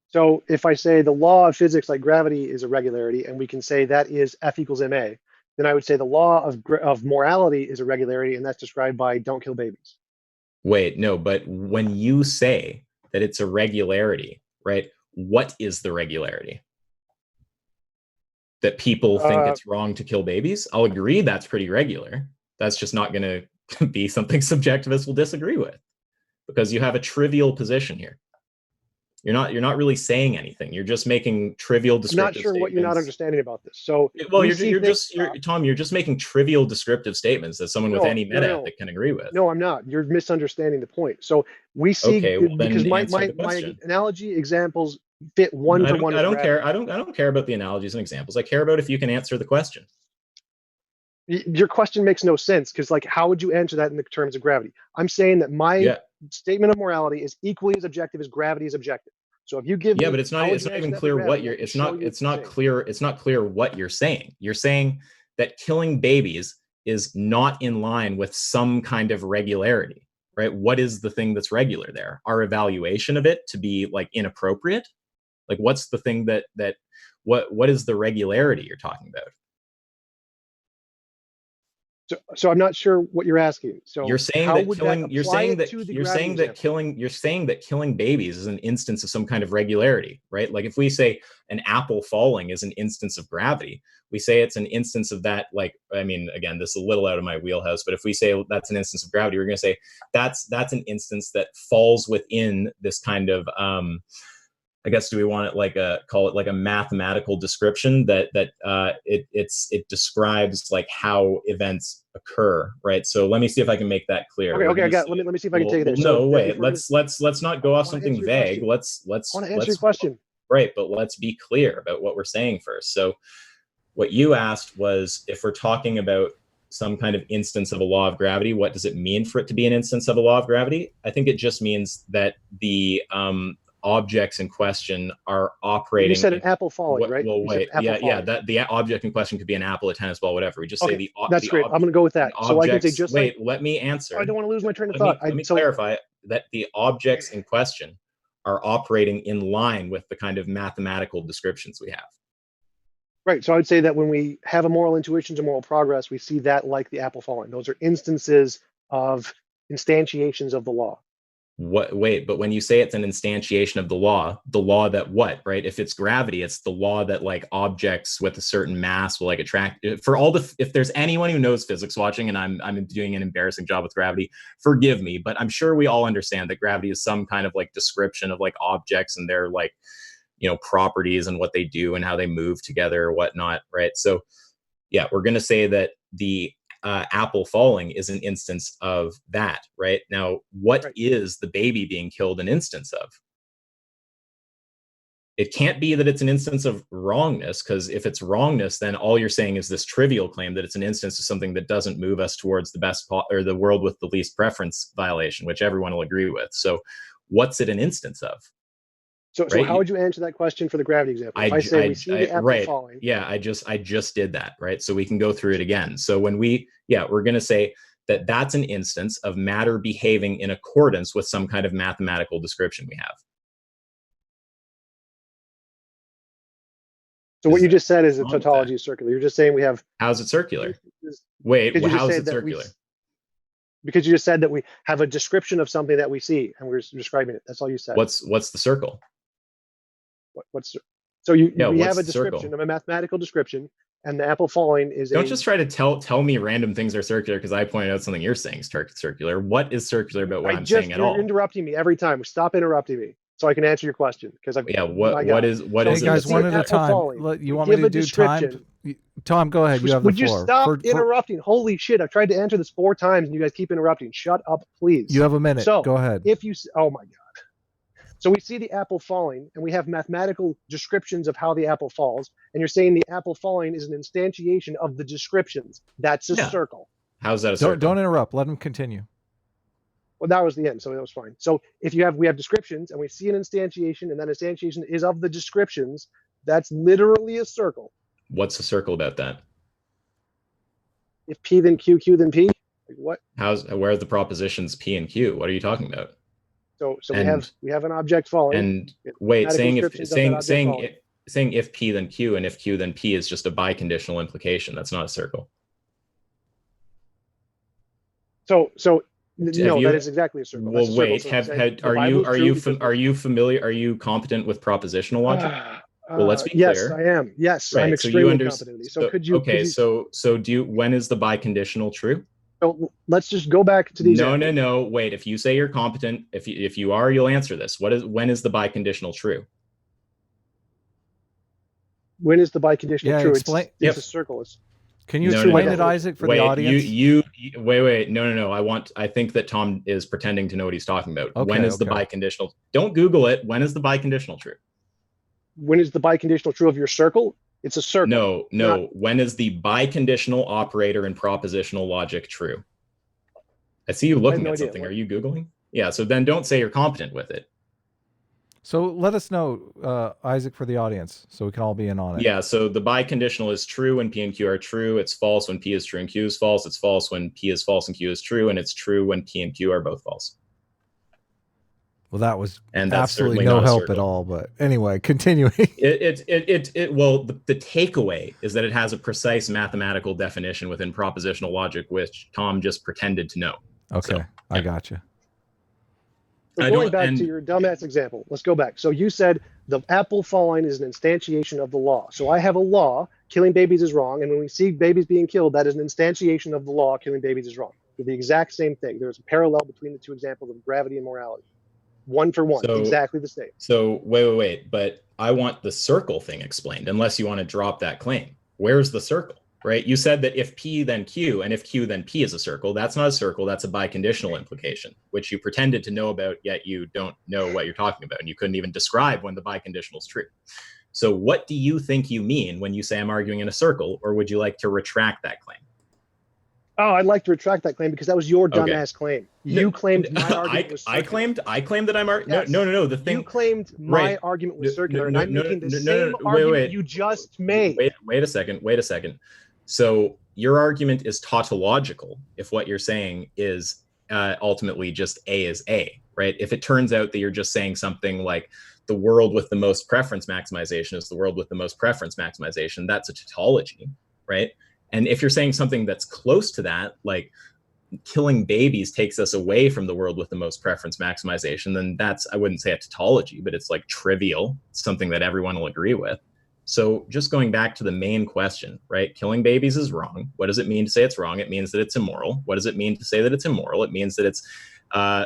So if I say the law of physics, like gravity, is a regularity, and we can say that is F equals ma, then I would say the law of morality is a regularity, and that's described by don't kill babies. Wait, no, but when you say that it's a regularity, right? What is the regularity? That people think it's wrong to kill babies? I'll agree that's pretty regular. That's just not going to be something subjectivists will disagree with, because you have a trivial position here. You're not really saying anything. You're just making trivial descriptive I'm not sure statements. what you're not understanding about this. So, well, Tom, you're just making trivial descriptive statements that someone with any meta ethic can agree with. No, I'm not. You're misunderstanding the point. So we see, okay, well, because my analogy examples fit one for one. I don't care. I don't care about the analogies and examples. I care about if you can answer the question. Your question makes no sense, because like, how would you answer that in the terms of gravity? I'm saying that my statement of morality is equally as objective as gravity is objective. So if you give me, but it's not even clear what you're. It's not clear what you're saying. You're saying that killing babies is not in line with some kind of regularity, right? What is the thing that's regular there? Our evaluation of it to be like inappropriate? Like, what's the thing that what is the regularity you're talking about? So I'm not sure what you're asking. So you're saying that killing babies is an instance of some kind of regularity, right? Like if we say an apple falling is an instance of gravity, we say it's an instance of that. Like, I mean, again, this is a little out of my wheelhouse, but if we say that's an instance of gravity, we're going to say that's an instance that falls within this kind of I guess, do we want it call it like a mathematical description that it describes like how events occur, right? So let me see if I can make that clear. Okay, I got. Let me see if I can take it there. No, wait. Let's not go off something vague. Let's. I want to answer your question. Right, but let's be clear about what we're saying first. So, what you asked was if we're talking about some kind of instance of a law of gravity, what does it mean for it to be an instance of a law of gravity? I think it just means that the objects in question are operating. You said an apple falling, right? Well, wait, that the object in question could be an apple, a tennis ball, whatever. We just say that's great. I'm going to go with that. So I can say just wait. Let me answer. I don't want to lose my train of thought. Let me clarify that the objects in question are operating in line with the kind of mathematical descriptions we have. Right. So I would say that when we have a moral intuition to moral progress, we see that like the apple falling. Those are instances of instantiations of the law. Wait, but when you say it's an instantiation of the law that what, right? If it's gravity, it's the law that like objects with a certain mass will like attract. If there's anyone who knows physics watching, and I'm doing an embarrassing job with gravity, forgive me, but I'm sure we all understand that gravity is some kind of like description of like objects and their like, properties and what they do and how they move together or whatnot, right? So yeah, we're going to say that the apple falling is an instance of that, right? Now, what is the baby being killed an instance of? It can't be that it's an instance of wrongness, because if it's wrongness, then all you're saying is this trivial claim that it's an instance of something that doesn't move us towards the best or the world with the least preference violation, which everyone will agree with. So what's it an instance of? So how would you answer that question for the gravity example? If I say we see the apple falling. Yeah, I just did that, right? So we can go through it again. So when we're going to say that that's an instance of matter behaving in accordance with some kind of mathematical description we have. So what you just said is the tautology is circular. You're just saying we have. How's it circular? Wait, how is it circular? Because you just said that we have a description of something that we see, and we're describing it. That's all you said. What's the circle? So we have a description of a mathematical description, and the apple falling is. Don't just try to tell me random things are circular because I pointed out something you're saying is circular. What is circular about what I'm saying at all? You're interrupting me every time. Stop interrupting me. so I can answer your question because I've Yeah. What is Hey it? guys, one at a time. You want me to do time? Tom, go ahead. You have the Would you floor. stop interrupting? Holy shit! I've tried to answer this 4 times and you guys keep interrupting. Shut up, please. You have a minute. So go ahead. oh my god. So we see the apple falling, and we have mathematical descriptions of how the apple falls, and you're saying the apple falling is an instantiation of the descriptions. That's a circle. How's that a circle? Don't interrupt. Let him continue. Well, that was the end, so that was fine. So if we have descriptions, and we see an instantiation, and that instantiation is of the descriptions, that's literally a circle. What's a circle about that? If P then Q, Q then P, like what? Where are the propositions P and Q? What are you talking about? So we have an object falling. And wait, saying if P then Q and if Q then P is just a biconditional implication. That's not a circle. So no, that is exactly a circle. Well, wait. Are you familiar? Are you competent with propositional logic? Well, let's be clear. Yes, I am. Yes, right, I'm extremely competent. So could you? Okay, so when is the biconditional true? So let's just go back to these. No. Wait. If you say you're competent, if you are, you'll answer this. When is the biconditional true? When is the biconditional true? Explain. It's a circle. Can you explain it, Isaac, for the audience? Wait. No. I think that Tom is pretending to know what he's talking about. Okay, when is the biconditional? Don't Google it. When is the biconditional true? When is the biconditional true of your circle? It's a circle. No. When is the biconditional operator in propositional logic true? I see you looking at something. Are you Googling? Yeah, so then don't say you're competent with it. So let us know, Isaac, for the audience, so we can all be in on it. Yeah, so the biconditional is true when P and Q are true. It's false when P is true and Q is false. It's false when P is false and Q is true. And it's true when P and Q are both false. Well, that was absolutely no help at all. But anyway, continuing. Well, the takeaway is that it has a precise mathematical definition within propositional logic, which Tom just pretended to know. Okay, so, I got you. So going back to your dumbass example, let's go back. So you said the apple falling is an instantiation of the law. So I have a law, killing babies is wrong. And when we see babies being killed, that is an instantiation of the law, killing babies is wrong. They're the exact same thing. There's a parallel between the two examples of gravity and morality. One for one, exactly the same. So wait. But I want the circle thing explained, unless you want to drop that claim. Where's the circle? Right? You said that if P then Q and if Q then P is a circle, that's not a circle, that's a biconditional implication, which you pretended to know about, yet you don't know what you're talking about. And you couldn't even describe when the biconditional is true. So what do you think you mean when you say I'm arguing in a circle, or would you like to retract that claim? Oh, I'd like to retract that claim because that was your dumbass claim. You claimed my argument was circular. I claimed that I'm arguing. No. The thing you claimed my argument was circular, and I'm making the same argument you just made. Wait a second. So your argument is tautological if what you're saying is ultimately just A is A, right? If it turns out that you're just saying something like the world with the most preference maximization is the world with the most preference maximization, that's a tautology, right? And if you're saying something that's close to that, like killing babies takes us away from the world with the most preference maximization, then that's, I wouldn't say a tautology, but it's like trivial, something that everyone will agree with. So just going back to the main question, right? Killing babies is wrong. What does it mean to say it's wrong? It means that it's immoral. What does it mean to say that it's immoral? It means that it's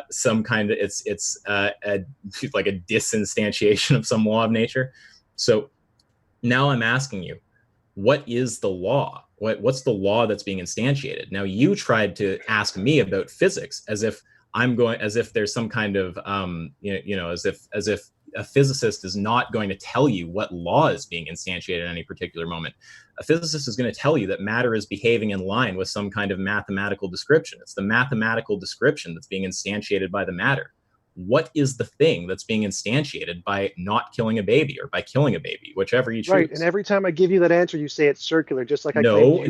some kind of, it's like a disinstantiation of some law of nature. So now I'm asking you, what is the law? What's the law that's being instantiated? Now you tried to ask me about physics as if there's some kind of as if a physicist is not going to tell you what law is being instantiated at any particular moment. A physicist is going to tell you that matter is behaving in line with some kind of mathematical description. It's the mathematical description that's being instantiated by the matter. What is the thing that's being instantiated by not killing a baby or by killing a baby, whichever you choose? Right, and every time I give you that answer, you say it's circular, just like I claimed what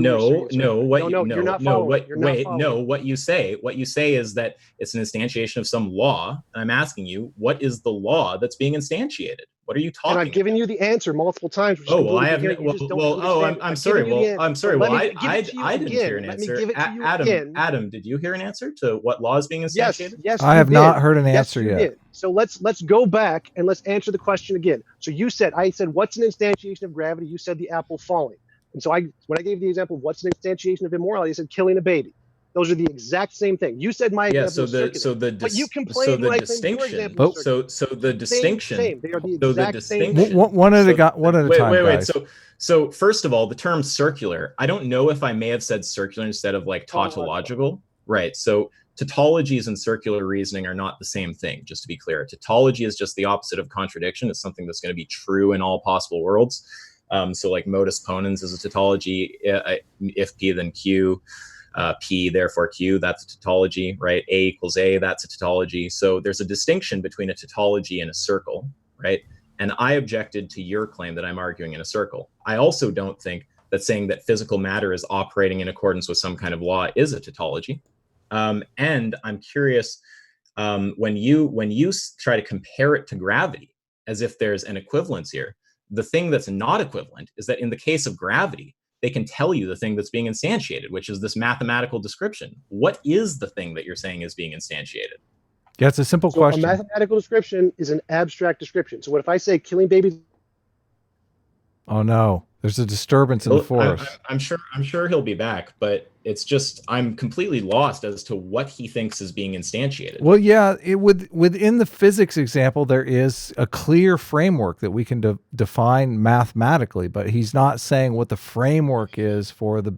you say is that it's an instantiation of some law, and I'm asking you, what is the law that's being instantiated? What are you talking about? And I've given you the answer multiple times. I'm sorry. I didn't hear an answer. Adam, did you hear an answer to what law is being instantiated? Yes, I have not heard an answer yet. So let's go back and let's answer the question again. So I said, what's an instantiation of gravity? You said the apple falling. And so when I gave the example of what's an instantiation of immorality, I said killing a baby. Those are the exact same thing. You said my example is circular, but you complained when I claimed your example was circular. So the distinction. Same. They are the So the exact same. distinction. One at a time, guys. So first of all, the term circular, I don't know if I may have said circular instead of like tautological. Right. So tautologies and circular reasoning are not the same thing, just to be clear. Tautology is just the opposite of contradiction. It's something that's going to be true in all possible worlds. So like modus ponens is a tautology. If P, then Q. P, therefore Q, that's a tautology, right? A equals A, that's a tautology. So there's a distinction between a tautology and a circle, right? And I objected to your claim that I'm arguing in a circle. I also don't think that saying that physical matter is operating in accordance with some kind of law is a tautology. And I'm curious, when you try to compare it to gravity as if there's an equivalence here, the thing that's not equivalent is that in the case of gravity, they can tell you the thing that's being instantiated, which is this mathematical description. What is the thing that you're saying is being instantiated? Yeah, it's a simple question. A mathematical description is an abstract description. So what if I say killing babies? Oh no, there's a disturbance in the force. I'm sure he'll be back, but it's just I'm completely lost as to what he thinks is being instantiated. Well, yeah, within the physics example, there is a clear framework that we can define mathematically, but he's not saying what the framework is for the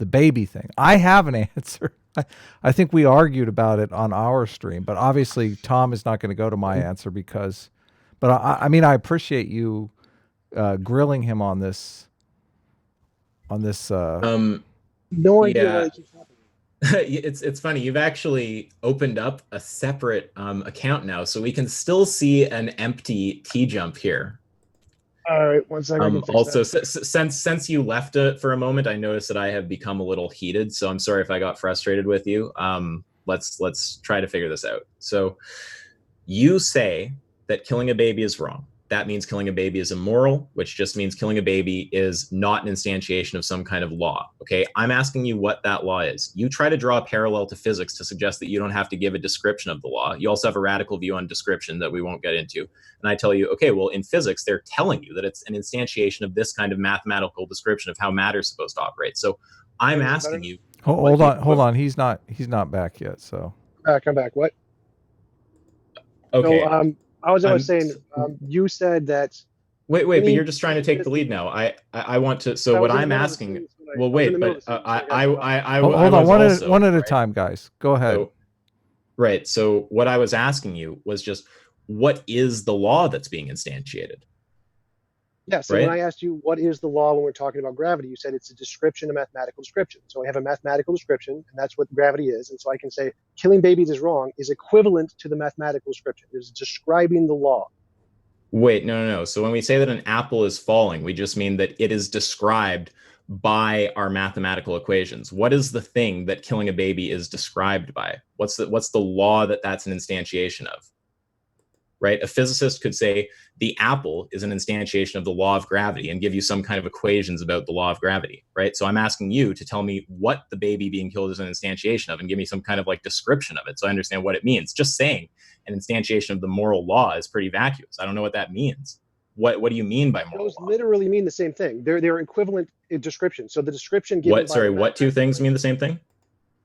baby thing. I have an answer. I think we argued about it on our stream, but obviously Tom is not going to go to my answer because. But I mean, I appreciate you grilling him on this. No idea why it keeps happening. It's funny. You've actually opened up a separate account now, so we can still see an empty T jump here. All right, 1 second. Also, since you left it for a moment, I noticed that I have become a little heated. So I'm sorry if I got frustrated with you. Let's try to figure this out. So you say that killing a baby is wrong. That means killing a baby is immoral, which just means killing a baby is not an instantiation of some kind of law. Okay, I'm asking you what that law is. You try to draw a parallel to physics to suggest that you don't have to give a description of the law. You also have a radical view on description that we won't get into. And I tell you, okay, well, in physics, they're telling you that it's an instantiation of this kind of mathematical description of how matter is supposed to operate. So I'm asking you. Hold on. He's not back yet. So come back. What? Okay. So, I was saying, you said that. Wait, but you're just trying to take the lead now. I want to. So what I'm asking. Well, wait, but I hold on one at a time, guys. Go ahead. So, right. So what I was asking you was just what is the law that's being instantiated? Yeah. So when I asked you what is the law when we're talking about gravity, you said it's a description, a mathematical description. So I have a mathematical description, and that's what gravity is. And so I can say killing babies is wrong is equivalent to the mathematical description. It is describing the law. Wait, no. So when we say that an apple is falling, we just mean that it is described by our mathematical equations. What is the thing that killing a baby is described by? What's the law that's an instantiation of? Right? A physicist could say the apple is an instantiation of the law of gravity and give you some kind of equations about the law of gravity, right? So I'm asking you to tell me what the baby being killed is an instantiation of and give me some kind of like description of it so I understand what it means. Just saying an instantiation of the moral law is pretty vacuous. I don't know what that means. What do you mean by moral law? Those law? Literally mean the same thing. They're equivalent in description. So the description given what two things mean the same thing?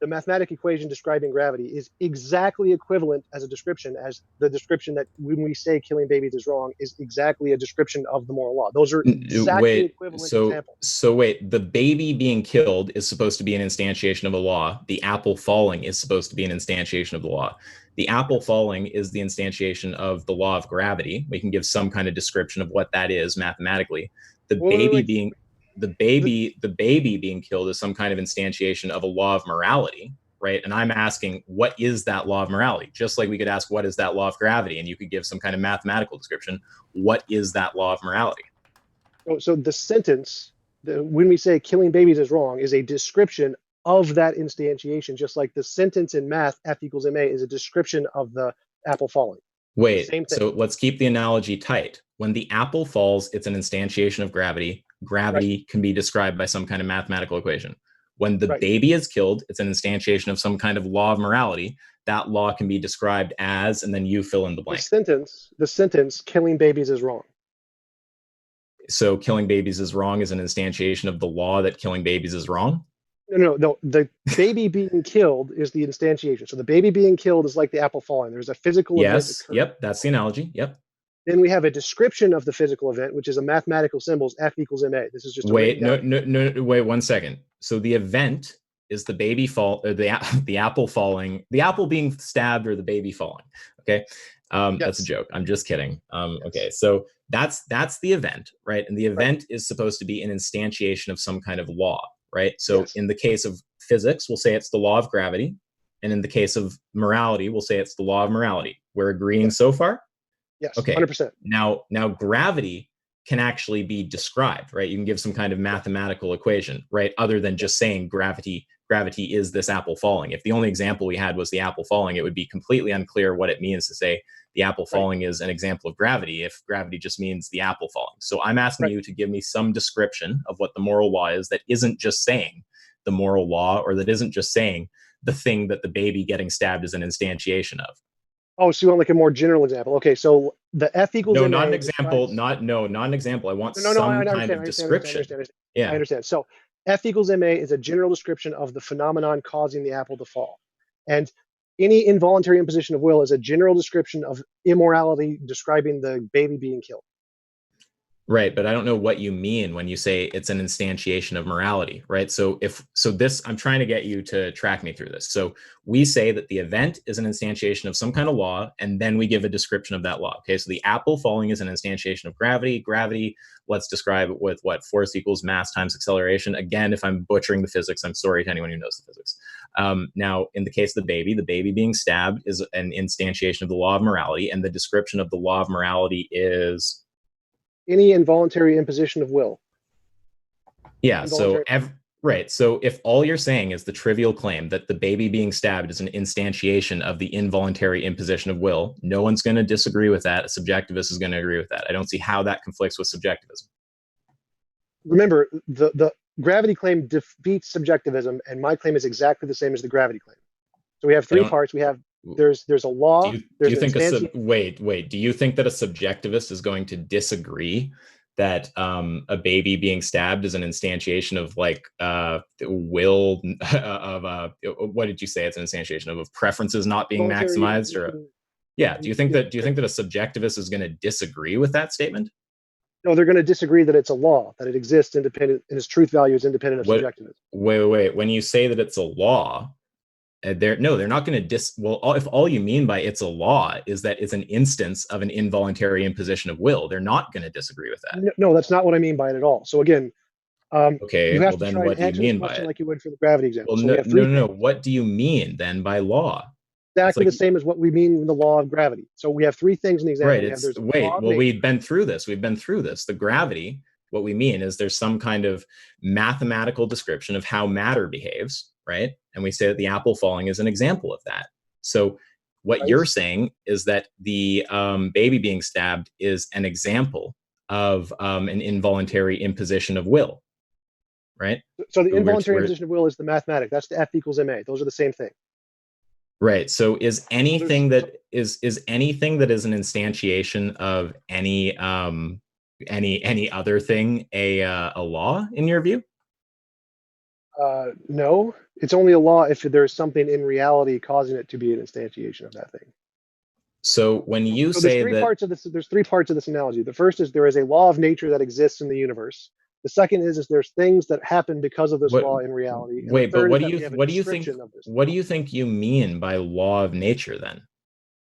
The mathematical equation describing gravity is exactly equivalent as a description as the description that when we say killing babies is wrong is exactly a description of the moral law. Those are exactly equivalent examples. So wait, the baby being killed is supposed to be an instantiation of a law. The apple falling is supposed to be an instantiation of the law. The apple falling is the instantiation of the law of gravity. We can give some kind of description of what that is mathematically. The baby being killed is some kind of instantiation of a law of morality, right? And I'm asking, what is that law of morality? Just like we could ask, what is that law of gravity? And you could give some kind of mathematical description. What is that law of morality? So the sentence, when we say killing babies is wrong, is a description of that instantiation, just like the sentence in math, F equals ma, is a description of the apple falling. Wait, so let's keep the analogy tight. When the apple falls, it's an instantiation of gravity. Gravity can be described by some kind of mathematical equation. When the baby is killed, it's an instantiation of some kind of law of morality. That law can be described as, and then you fill in the blank. The sentence, killing babies is wrong. So killing babies is wrong is an instantiation of the law that killing babies is wrong? No. The baby being killed is the instantiation. So the baby being killed is like the apple falling. There's a physical event Yes. occurring. Yep. That's the analogy. Yep. Then we have a description of the physical event, which is a mathematical symbols F equals ma. This is just a written Wait. No. down. No. Wait 1 second. So the event is the baby fall, or the apple falling, the apple being stabbed, or the baby falling. Okay. That's a joke. I'm just kidding. Okay. So that's the event, right? And the event is supposed to be an instantiation of some kind of law, right? So in the case of physics, we'll say it's the law of gravity. And in the case of morality, we'll say it's the law of morality. We're agreeing so far? Yes. Okay. 100%. Now gravity can actually be described, right? You can give some kind of mathematical equation, right? Other than just saying gravity is this apple falling. If the only example we had was the apple falling, it would be completely unclear what it means to say the apple falling is an example of gravity if gravity just means the apple falling. So I'm asking you to give me some description of what the moral law is that isn't just saying the moral law, or that isn't just saying the thing that the baby getting stabbed is an instantiation of. Oh, so you want like a more general example? Okay, so the F equals no, ma. not an example. Not an example. I want some kind of description. I understand. So F equals ma is a general description of the phenomenon causing the apple to fall, and any involuntary imposition of will is a general description of immorality describing the baby being killed. Right, but I don't know what you mean when you say it's an instantiation of morality, right? So I'm trying to get you to track me through this. So we say that the event is an instantiation of some kind of law, and then we give a description of that law. Okay, so the apple falling is an instantiation of gravity. Gravity, let's describe it with what? Force equals mass times acceleration. Again, if I'm butchering the physics, I'm sorry to anyone who knows the physics. Now, in the case of the baby being stabbed is an instantiation of the law of morality, and the description of the law of morality is any involuntary imposition of will. Yeah. So right. So if all you're saying is the trivial claim that the baby being stabbed is an instantiation of the involuntary imposition of will, no one's going to disagree with that. A subjectivist is going to agree with that. I don't see how that conflicts with subjectivism. Remember, the gravity claim defeats subjectivism, and my claim is exactly the same as the gravity claim. So we have three parts. We have there's a law. Do you think wait? Do you think that a subjectivist is going to disagree that a baby being stabbed is an instantiation of like will of what did you say? It's an instantiation of preferences not being maximized, or do you think that a subjectivist is going to disagree with that statement? No, they're going to disagree that it's a law, that it exists independent, and its truth value is independent of subjectivism. Wait. When you say that it's a law, they're not going to if all you mean by it's a law is that it's an instance of an involuntary imposition of will, they're not going to disagree with that. No, that's not what I mean by it at all. So again, okay, you have well to then try what do you mean by it? like you would for the gravity example. Well, so no. What do you mean then by law? Exactly the same as what we mean in the law of gravity. So we have three things in the example. Right. We've been through this. The gravity, what we mean is there's some kind of mathematical description of how matter behaves, right? And we say that the apple falling is an example of that. So what you're saying is that the baby being stabbed is an example of an involuntary imposition of will, right? So the involuntary imposition of will is the mathematic. That's the F equals ma. Those are the same thing. Right. So is anything that is anything that is an instantiation of any other thing a law in your view? No, it's only a law if there's something in reality causing it to be an instantiation of that thing. So when you say that there's three parts of this analogy. The first is there is a law of nature that exists in the universe. The second is there's things that happen because of this law in reality. Wait, but what do you think you mean by law of nature then?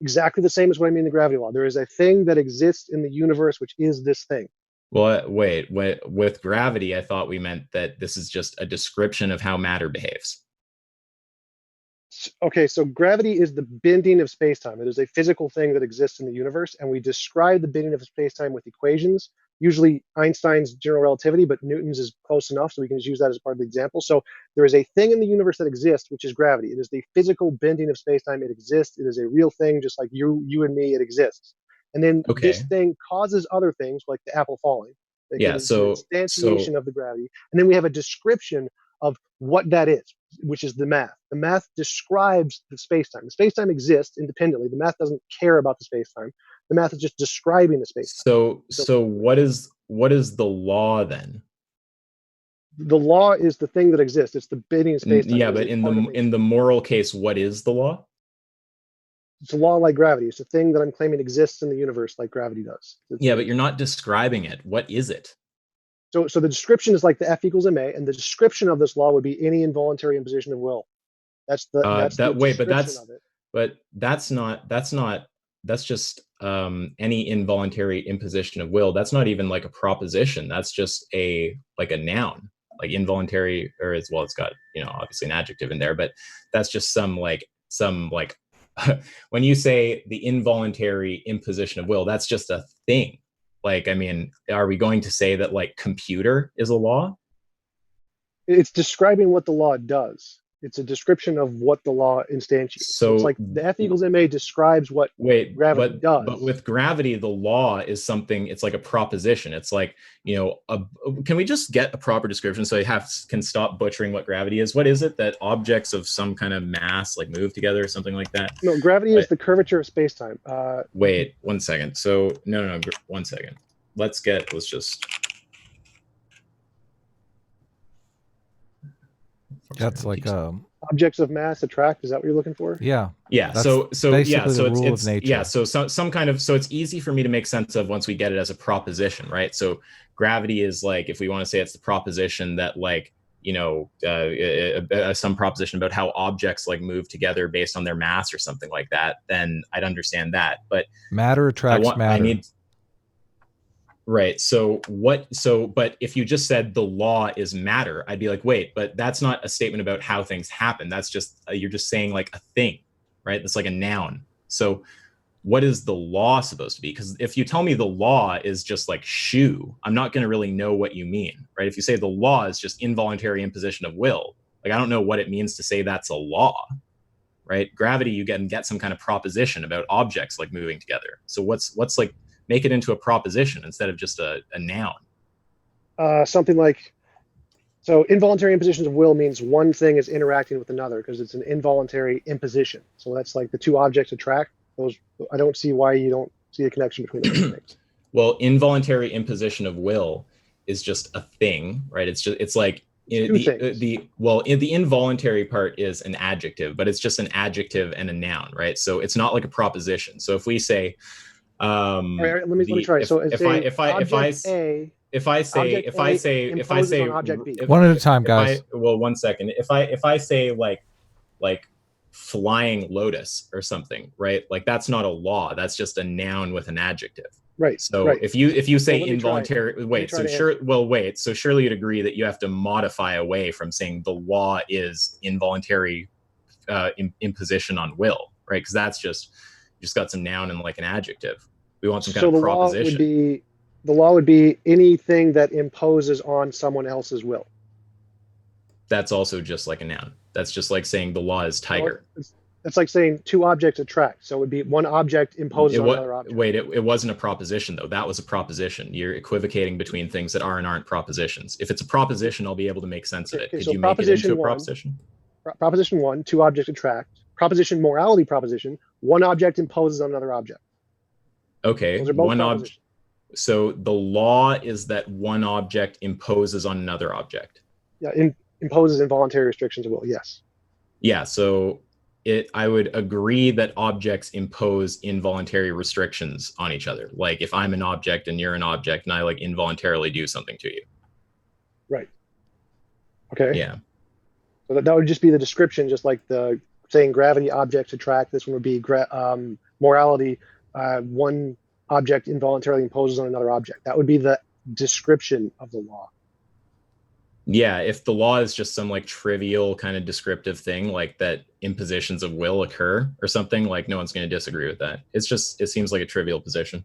Exactly the same as what I mean the gravity law. There is a thing that exists in the universe which is this thing. Well, wait, with gravity, I thought we meant that this is just a description of how matter behaves. Okay, so gravity is the bending of space-time. It is a physical thing that exists in the universe, and we describe the bending of space-time with equations, usually Einstein's general relativity, but Newton's is close enough, so we can just use that as part of the example. So there is a thing in the universe that exists, which is gravity. It is the physical bending of space-time. It exists. It is a real thing, just like you and me, it exists. And then this thing causes other things, like the apple falling. So instantiation of the gravity. And then we have a description of what that is, which is the math. The math describes the space-time. The space-time exists independently. The math doesn't care about the space-time. The math is just describing the space-time. So what is the law then? The law is the thing that exists. It's the bending in space time. Yeah, but in the moral case, what is the law? It's a law like gravity. It's a thing that I'm claiming exists in the universe like gravity does. Yeah, but you're not describing it. What is it? So the description is like the F equals ma, and the description of this law would be any involuntary imposition of will. That's the description of it. But that's just any involuntary imposition of will. That's not even like a proposition. That's just a noun, like involuntary, or as well, it's got, obviously an adjective in there, but that's just some when you say the involuntary imposition of will, that's just a thing. Like, I mean, are we going to say that like computer is a law? It's describing what the law does. It's a description of what the law instantiates. So it's like the F equals ma describes what gravity does. But with gravity, the law is something, it's like a proposition. It's like, can we just get a proper description so I can stop butchering what gravity is? What is it that objects of some kind of mass like move together or something like that? No, gravity is the curvature of space-time. Wait, 1 second. So, no, 1 second. Let's just... That's like objects of mass attract. Is that what you're looking for? Yeah. Yeah. So some kind of, so it's easy for me to make sense of once we get it as a proposition, right? So gravity is like, if we want to say it's the proposition that like, some proposition about how objects like move together based on their mass or something like that, then I'd understand that. But matter attracts matter. Right. But if you just said the law is matter, I'd be like, wait, but that's not a statement about how things happen. That's just, you're just saying like a thing, right? That's like a noun. So what is the law supposed to be? Because if you tell me the law is just like shoe, I'm not going to really know what you mean, right? If you say the law is just involuntary imposition of will, like, I don't know what it means to say that's a law, right? Gravity, you get some kind of proposition about objects like moving together. So what's like, make it into a proposition instead of just a noun. Something like, so involuntary impositions of will means one thing is interacting with another because it's an involuntary imposition. So that's like the two objects attract. Those, I don't see why you don't see a connection between those things. Well, involuntary imposition of will is just a thing, right? It's like the involuntary part is an adjective, but it's just an adjective and a noun, right? So it's not like a proposition. So if we say, all right, let me try. So if I say object B. One at a time, guys. 1 second. If I say like flying lotus or something, right? Like that's not a law. That's just a noun with an adjective. Right. So right. if you say involuntary, so surely you'd agree that you have to modify away from saying the law is involuntary imposition on will, right? Because that's just got some noun and like an adjective. We want some kind of proposition. The law would be anything that imposes on someone else's will. That's also just like a noun. That's just like saying the law is tiger. It's like saying two objects attract. So it would be one object imposes on another object. Wait, it wasn't a proposition though. That was a proposition. You're equivocating between things that are and aren't propositions. If it's a proposition, I'll be able to make sense of it. Could you make it into a proposition? Proposition 1, two objects attract. Proposition, morality proposition, one object imposes on another object. Okay, those are both propositions. So the law is that one object imposes on another object. Yeah, imposes involuntary restrictions of will, yes. Yeah, so I would agree that objects impose involuntary restrictions on each other. Like if I'm an object and you're an object and I like involuntarily do something to you. Right. Okay. Yeah. So that would just be the description, just like the saying gravity objects attract. This one would be morality. One object involuntarily imposes on another object. That would be the description of the law. Yeah, if the law is just some like trivial kind of descriptive thing, like that impositions of will occur or something, like no one's going to disagree with that. It seems like a trivial position.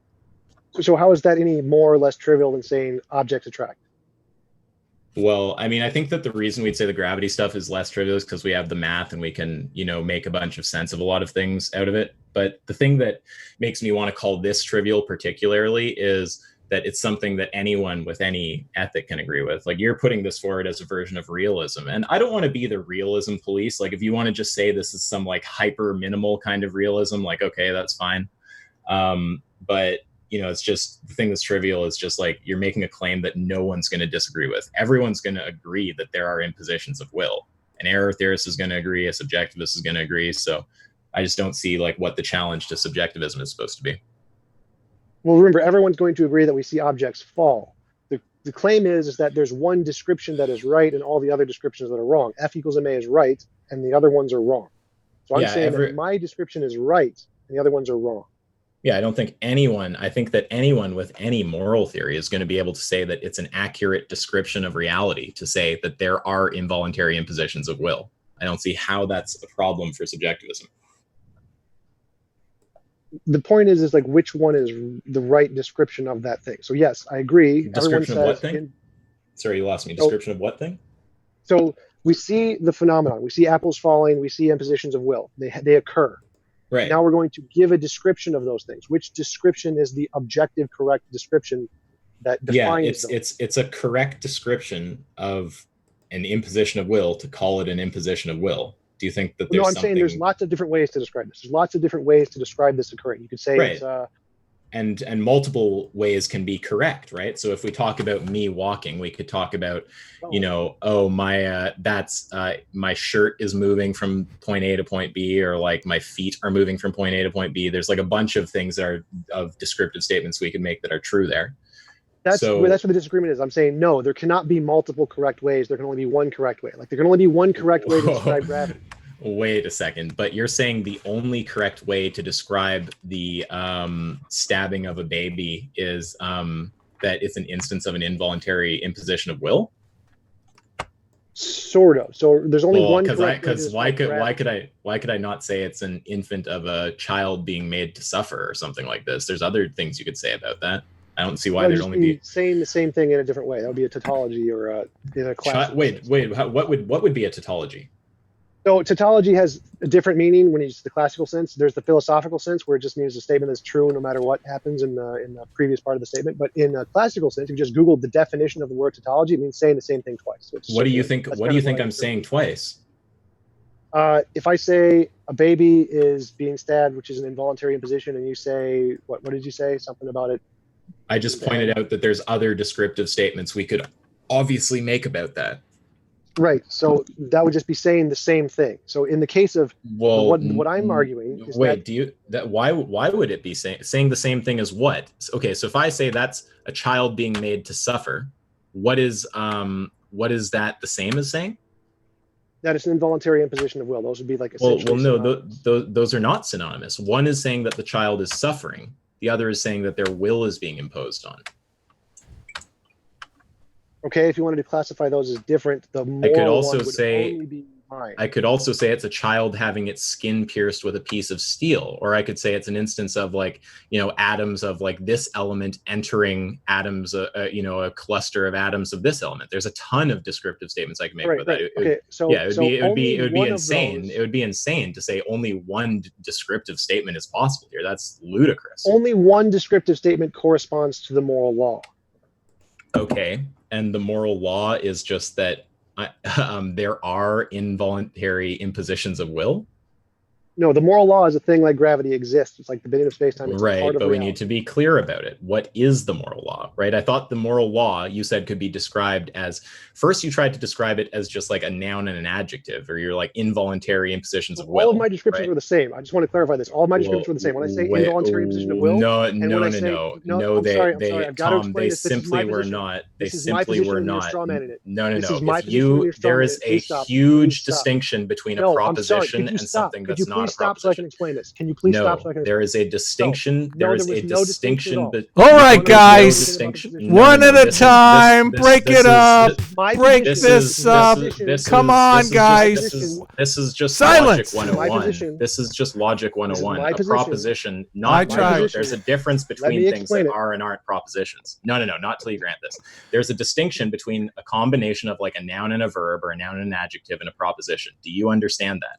So how is that any more or less trivial than saying objects attract? Well, I mean, I think that the reason we'd say the gravity stuff is less trivial is because we have the math and we can, make a bunch of sense of a lot of things out of it. But the thing that makes me want to call this trivial particularly is that it's something that anyone with any ethic can agree with. Like you're putting this forward as a version of realism. And I don't want to be the realism police. Like if you want to just say this is some like hyper minimal kind of realism, like, okay, that's fine. But it's just the thing that's trivial is just like you're making a claim that no one's going to disagree with. Everyone's going to agree that there are impositions of will. An error theorist is going to agree. A subjectivist is going to agree. So I just don't see like what the challenge to subjectivism is supposed to be. Well, remember, everyone's going to agree that we see objects fall. The claim is that there's one description that is right and all the other descriptions that are wrong. F equals ma is right, and the other ones are wrong. So I'm saying that my description is right, and the other ones are wrong. Yeah, I think that anyone with any moral theory is going to be able to say that it's an accurate description of reality to say that there are involuntary impositions of will. I don't see how that's a problem for subjectivism. The point is like which one is the right description of that thing. So yes, I agree. Description of what thing? Sorry, you lost me. Description of what thing? So we see the phenomenon. We see apples falling. We see impositions of will. They occur. Right. Now we're going to give a description of those things. Which description is the objective correct description that defines them? It's a correct description of an imposition of will to call it an imposition of will. Do you think that there's saying there's lots of different ways to describe this. There's lots of different ways to describe this occurring. You could say it's and multiple ways can be correct, right? So if we talk about me walking, we could talk about, my shirt is moving from point A to point B, or like my feet are moving from point A to point B. There's like a bunch of things that are of descriptive statements we can make that are true there. That's where the disagreement is. I'm saying no, there cannot be multiple correct ways. There can only be one correct way. Like there can only be one correct way to describe gravity. Wait a second, but you're saying the only correct way to describe the stabbing of a baby is that it's an instance of an involuntary imposition of will? Sort of. So there's only one correct way. Because why could I not say it's an infant of a child being made to suffer or something like this? There's other things you could say about that. I don't see why there'd only be saying the same thing in a different way. That would be a tautology or in a class. Wait. What would be a tautology? So tautology has a different meaning when you use the classical sense. There's the philosophical sense where it just means the statement is true no matter what happens in the previous part of the statement. But in a classical sense, if you just Googled the definition of the word tautology, it means saying the same thing twice. So what do you think? What do you think I'm saying twice? If I say a baby is being stabbed, which is an involuntary imposition, and you say what did you say? Something about it. I just pointed out that there's other descriptive statements we could obviously make about that. Right. So that would just be saying the same thing. So in the case of what I'm arguing is why would it be saying the same thing as what? Okay, so if I say that's a child being made to suffer, what is that the same as saying? That it's an involuntary imposition of will. Those would be like those are not synonymous. One is saying that the child is suffering. The other is saying that their will is being imposed on. Okay, if you wanted to classify those as different, the moral I could also one would only be mine. I could also say it's a child having its skin pierced with a piece of steel, or I could say it's an instance of atoms of like this element entering atoms, a cluster of atoms of this element. There's a ton of descriptive statements I can make about that. It would be insane. It would be insane to say only one descriptive statement is possible here. That's ludicrous. Only one descriptive statement corresponds to the moral law. Okay, and the moral law is just that there are involuntary impositions of will? No, the moral law is a thing like gravity exists. It's like the bending of space-time. It's right, part of but we reality. need to be clear about it. What is the moral law, right? I thought the moral law, you said, could be described as, first you tried to describe it as just like a noun and an adjective, or you're like involuntary impositions of will. All of my descriptions were the same. I just want to clarify this. All of my descriptions were the same. When I say involuntary imposition of will, they simply were not. They simply were not. No. There is a huge distinction between a proposition and something that's not a proposition. So I can explain this. Can you please stop so I can explain? There is a distinction. There is a distinction. All right, guys. One at a time. Break it up. Break this up. Come on, guys. This is just silence. Logic 101. This is just Logic 101. A proposition, not there's a difference between things that are and aren't propositions. No, not till you grant this. There's a distinction between a combination of like a noun and a verb, or a noun and an adjective, and a proposition. Do you understand that?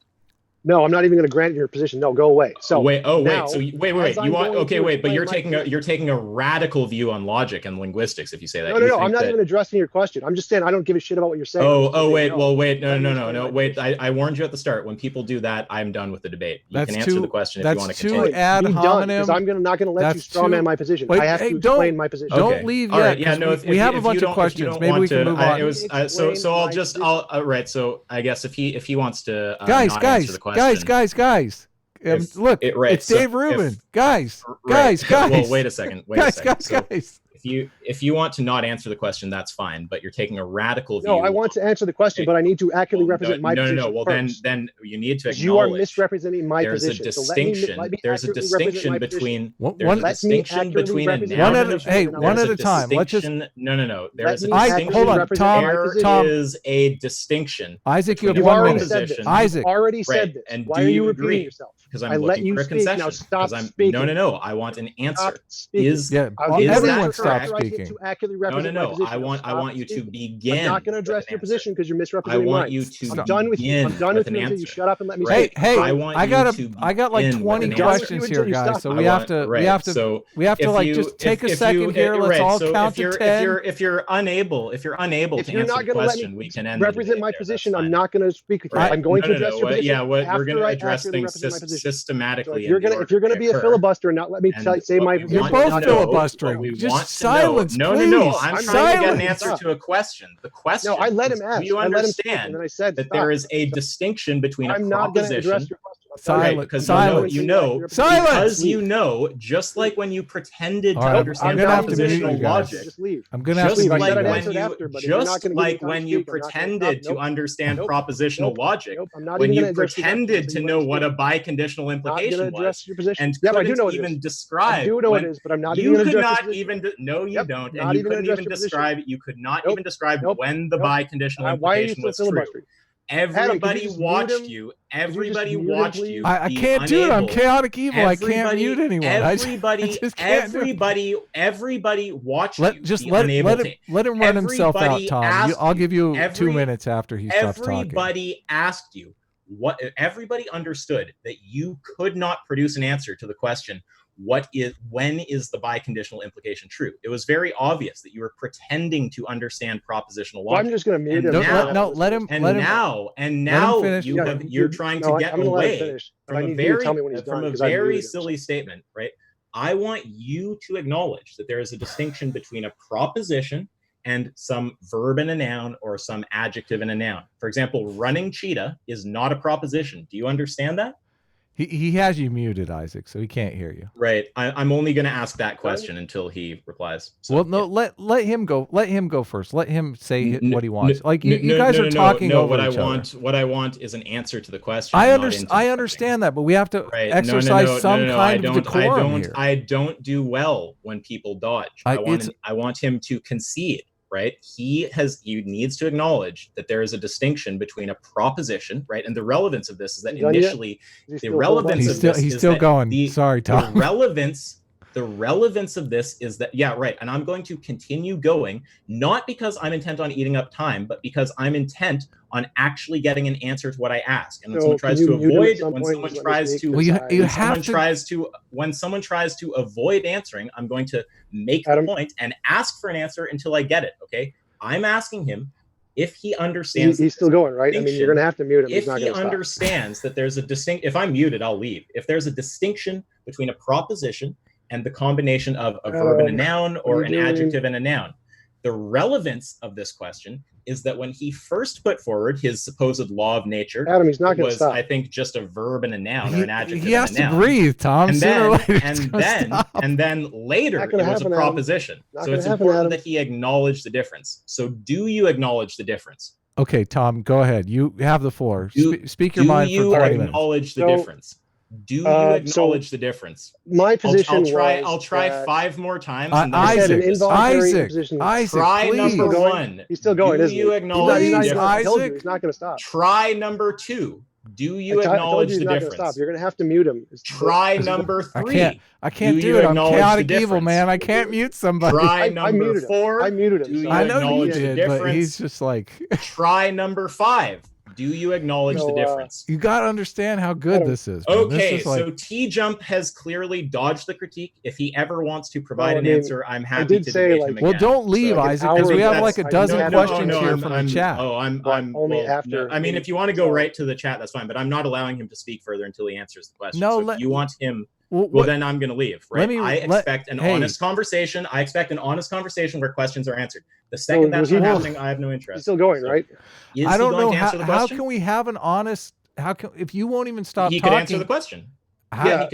No, I'm not even going to grant your position. No, go away. So wait. Oh, now, wait. So wait. as I'm You want? going Okay, to wait. But explain you're taking a radical view on logic and linguistics if you say that. No. I'm not even addressing your question. I'm just saying I don't give a shit about what you're saying. Wait. Well, wait. No. Wait. Position. I warned you at the start. When people do that, I'm done with the debate. You can answer the question if you want to continue. continue. Ad hominem. Because I'm not going to let you strawman my position. I have to explain my position. Don't leave yet. All right. Yeah. No. We have a bunch of questions. Maybe we can move on. It was so I'll just right. So I guess if he wants to guys, answer the question. guys. Look, it's Dave Rubin. Guys. Well, wait a second. Guys. If you want to not answer the question, that's fine. But you're taking a radical view. No, I want to answer the question, but I need to accurately represent my position. No. Well, then you need to acknowledge you are misrepresenting my position. There's a distinction between a noun. Hey, one at a time. Let's just no. There is a distinction. Hold on, Tom. There is a distinction. Isaac, you have You've 1 already minute. said this. Isaac, You've already said this. And why are you repeating yourself? Because I'm looking for a concession. Now stop speaking. No. I want an answer. Everyone stop speaking. No. I want you to begin. I'm not going to address your position because you're misrepresenting mine. I'm done with you. I'm done with you until you shut up and let me speak. Hey, I got like 20 questions here, guys. So we have to like just take a second here. Let's all count to 10. If you're unable to answer the question, we can end. Represent my position. I'm not going to speak with you. I'm going to address your position. Yeah, we're going to address things systematically. If you're going to be a filibuster and not let me say my position, you're both filibustering. Just silence, please. No. I'm trying to get an answer to a question. The question. No, I let him ask. Do you understand that there is a distinction between a proposition? Silence. Because you know, just like when you pretended to understand propositional logic. I'm going to have to leave. Just like when you pretended to understand propositional logic, when you pretended to know what a biconditional implication was, and couldn't even describe. I do know it is, but I'm not even going to address it. No, you don't. And you couldn't even describe. You could not even describe when the biconditional implication was true. Everybody watched you. Everybody watched you. I can't do it. I'm chaotic evil. I can't mute anyone. Everybody watched you. Just let him run himself out, Tom. I'll give you 2 minutes after he stops talking. Everybody asked you what. Everybody understood that you could not produce an answer to the question. When is the biconditional implication true? It was very obvious that you were pretending to understand propositional logic. Well, I'm just going to mute him. Let him. Now you're trying to get away from a very silly statement, right? I want you to acknowledge that there is a distinction between a proposition and some verb in a noun or some adjective in a noun. For example, running cheetah is not a proposition. Do you understand that? He has you muted, Isaac, so he can't hear you. Right. I'm only going to ask that question until he replies. So, well, no, yeah. let him go. Let him go first. Let him say what he wants. Like you guys are talking over each other. What I want is an answer to the question. I understand that, but we have to exercise some kind of decorum here. I don't do well when people dodge. I want him to concede. Right, he needs to acknowledge that there is a distinction between a proposition, right, and the relevance of this is that initially the relevance of this he's still going. Sorry, Tom. The relevance of this is that and I'm going to continue going, not because I'm intent on eating up time, but because I'm intent on actually getting an answer to what I ask. And when someone tries to avoid answering, I'm going to make the point and ask for an answer until I get it. Okay, I'm asking him if he understands. He's still going, right? I mean, you're going to have to mute him. If he understands that there's a distinct. If I'm muted, I'll leave. If there's a distinction between a proposition and the combination of a verb and a noun or an adjective and a noun. The relevance of this question is that when he first put forward his supposed law of nature, Adam, he's not going to stop. I think, just a verb and a noun or an adjective he has and a noun. To breathe, Tom. And then later it was a proposition. So it's important that he acknowledge the difference. So do you acknowledge the difference? Okay, Tom, go ahead. You have the floor. Speak your mind for 20 minutes. Do you acknowledge the difference? Do you acknowledge the difference? My position I'll try 5 more times. Isaac, try please. number 1. He's still going. Do you acknowledge the difference? Isaac? He's not going to stop. Try number 2. Do you acknowledge the difference? Stop. You're going to have to mute him. Try number 3. I can't do it. I'm chaotic evil, man. I can't mute somebody. Try number 4. I muted him. I know you did, but he's just like. Try number 5. Do you acknowledge the difference? You got to understand how good this is. Man. Okay, this is like... so T-Jump has clearly dodged the critique. If he ever wants to provide an answer, I'm happy to debate him again. Well, don't leave, Isaac, because we have like a dozen questions here from the chat. I mean, if you want to go right to the chat, that's fine. But I'm not allowing him to speak further until he answers the question. So if you want him... Well, then I'm going to leave, right? I expect an honest conversation. I expect an honest conversation where questions are answered. The second that's not happening, I have no interest. He's still going, right? I don't know how can we have an honest... if you won't even stop talking... He could answer the question.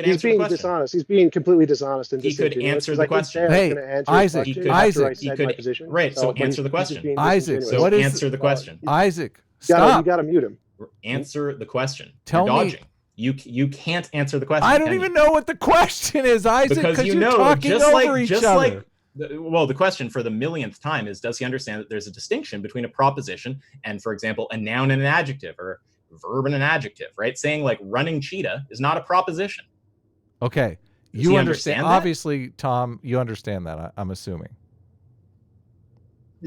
He's being dishonest. He's being completely dishonest. And he could answer the question. Hey, Isaac, he could answer the question. Isaac, so answer the question. Isaac, stop. You got to mute him. Answer the question. Tell You're dodging. You can't answer the question. I don't even know what the question is, Isaac, because you're talking over each other. The question for the millionth time is, does he understand that there's a distinction between a proposition and, for example, a noun and an adjective, or a verb and an adjective, right? Saying like running cheetah is not a proposition. Okay. You understand that? Obviously, Tom, you understand that, I'm assuming.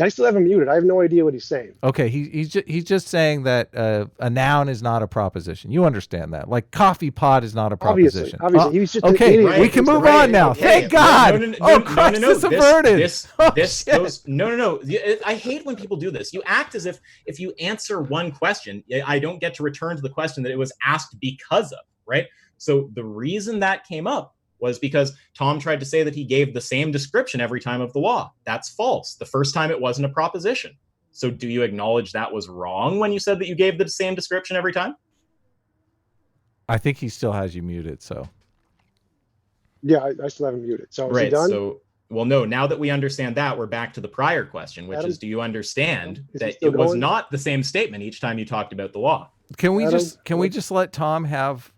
I still have him muted. I have no idea what he's saying. Okay, he's just saying that a noun is not a proposition. You understand that? Like coffee pot is not a proposition. Obviously. He was just okay. We can move on now. Okay. Thank God. Crisis averted. No. I hate when people do this. You act as if you answer one question, I don't get to return to the question that it was asked because of, right? So the reason that came up was because Tom tried to say that he gave the same description every time of the law. That's false. The first time it wasn't a proposition. So do you acknowledge that was wrong when you said that you gave the same description every time? I think he still has you muted, so. Yeah, I still have him muted. So is he done? So, well, no, now that we understand that, we're back to the prior question, which is, do you understand that it was not the same statement each time you talked about the law? Can we just let Tom have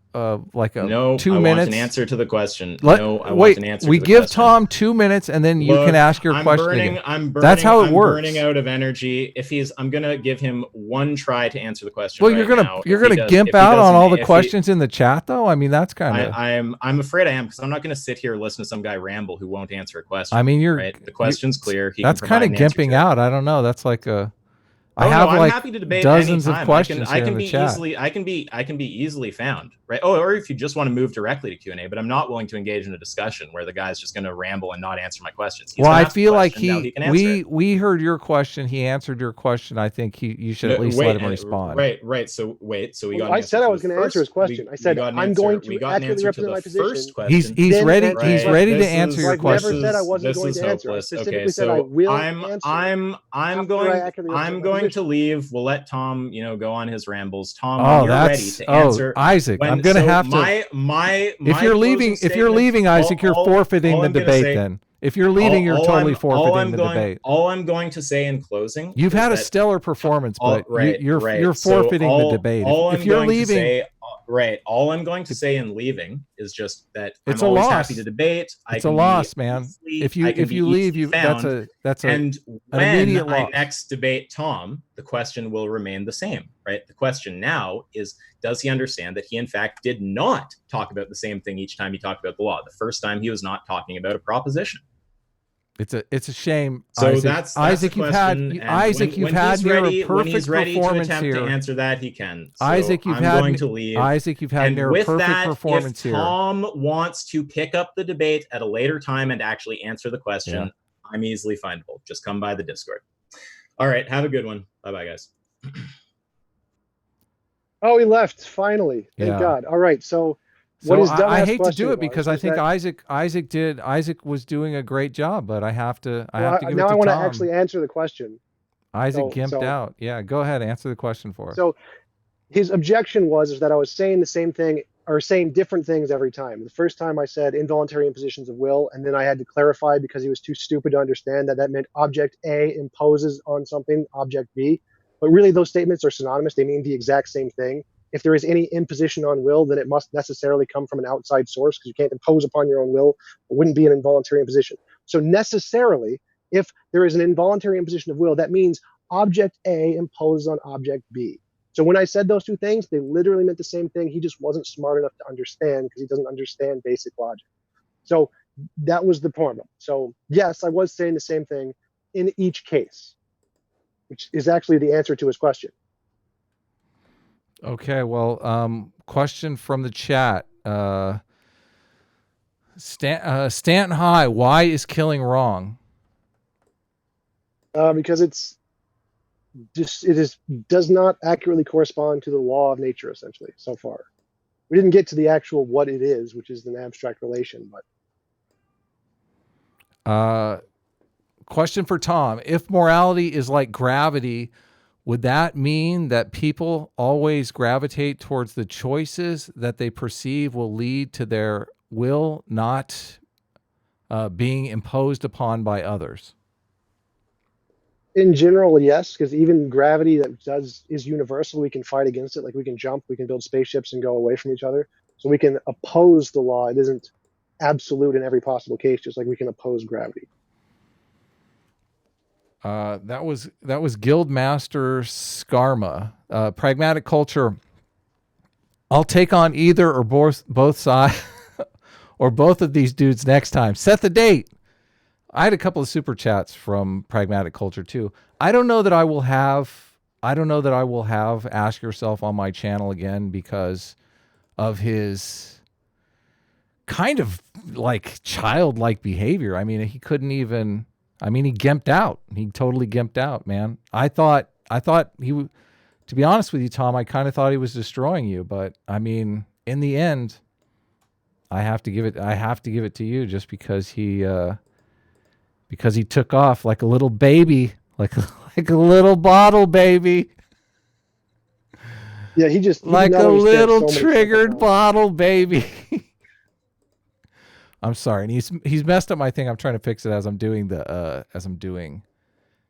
like a 2 minutes? I want an answer to the question. We give Tom 2 minutes, and then you can ask your question again. That's how it works. I'm burning out of energy. I'm gonna give him one try to answer the question. Well, you're gonna gimp out on all the questions in the chat, though. I mean, that's kind of. I'm afraid I am, because I'm not gonna sit here and listen to some guy ramble who won't answer a question. I mean, the question's clear. That's kind of gimping out. I don't know. That's like a. I'm happy to debate dozens anytime. of questions. I can be easily found, right? Or if you just want to move directly to Q&A, but I'm not willing to engage in a discussion where the guy's just going to ramble and not answer my questions. I feel like we heard your question. He answered your question. I think you should at least let him respond. Right. So we got. I said I was going to answer his question. I said I'm going to accurately represent my position. He's ready. He's ready to answer your question. I never said I wasn't going to answer. I specifically said I will answer. I'm going to leave. We'll let Tom, go on his rambles. Tom, when you're ready to answer. Isaac, I'm going to have to. If you're leaving, Isaac, you're forfeiting the debate. Then, if you're leaving, you're totally forfeiting the debate. All I'm going to say in closing, you've had a stellar performance, but you're forfeiting the debate. If you're leaving. Right. All I'm going to say in leaving is just that it's I'm always happy to debate. It's a loss, man. If you leave, that's an immediate loss. I next debate Tom, the question will remain the same, right? The question now is, does he understand that he in fact did not talk about the same thing each time he talked about the law? The first time he was not talking about a proposition. It's a shame. So Isaac, that's Isaac. You've had near a perfect performance here. To answer that, he can. So Isaac, you've going to leave. Isaac, you've had near a perfect performance here. If Tom wants to pick up the debate at a later time and actually answer the question, I'm easily findable. Just come by the Discord. All right, have a good one. Bye, guys. Oh, he left finally. Thank God. All right, so. I hate to do it because I think Isaac was doing a great job, but I have to give it to Tom. Now I want to actually answer the question. Isaac gimped out. Yeah, go ahead, answer the question for us. So his objection was that I was saying the same thing or saying different things every time. The first time I said involuntary impositions of will, and then I had to clarify because he was too stupid to understand that meant object A imposes on something, object B. But really those statements are synonymous. They mean the exact same thing. If there is any imposition on will, then it must necessarily come from an outside source because you can't impose upon your own will. It wouldn't be an involuntary imposition. So necessarily, if there is an involuntary imposition of will, that means object A imposes on object B. So when I said those two things, they literally meant the same thing. He just wasn't smart enough to understand because he doesn't understand basic logic. So that was the problem. So yes, I was saying the same thing in each case, which is actually the answer to his question. Okay, well, question from the chat. Stanton High, why is killing wrong? Because does not accurately correspond to the law of nature, essentially, so far. We didn't get to the actual what it is, which is an abstract relation, but question for Tom. If morality is like gravity, would that mean that people always gravitate towards the choices that they perceive will lead to their will not being imposed upon by others? in general, yes, because even gravity is universal. We can fight against it. Like we can jump, we can build spaceships and go away from each other. So we can oppose the law. It isn't absolute in every possible case, just like we can oppose gravity. That was Guildmaster Skarma. Pragmatic culture. I'll take on either or both sides or both of these dudes next time. Set the date. I had a couple of super chats from Pragmatic Culture too. I don't know that I will have Ask Yourself on my channel again because of his kind of like childlike behavior. I mean, he gimped out. He totally gimped out, man. I thought to be honest with you, Tom, I kind of thought he was destroying you, but I mean, in the end, I have to give it to you just because he took off like a little baby, like a little bottle baby. Yeah, he like a little triggered bottle baby. I'm sorry, and he's messed up my thing. I'm trying to fix it as I'm doing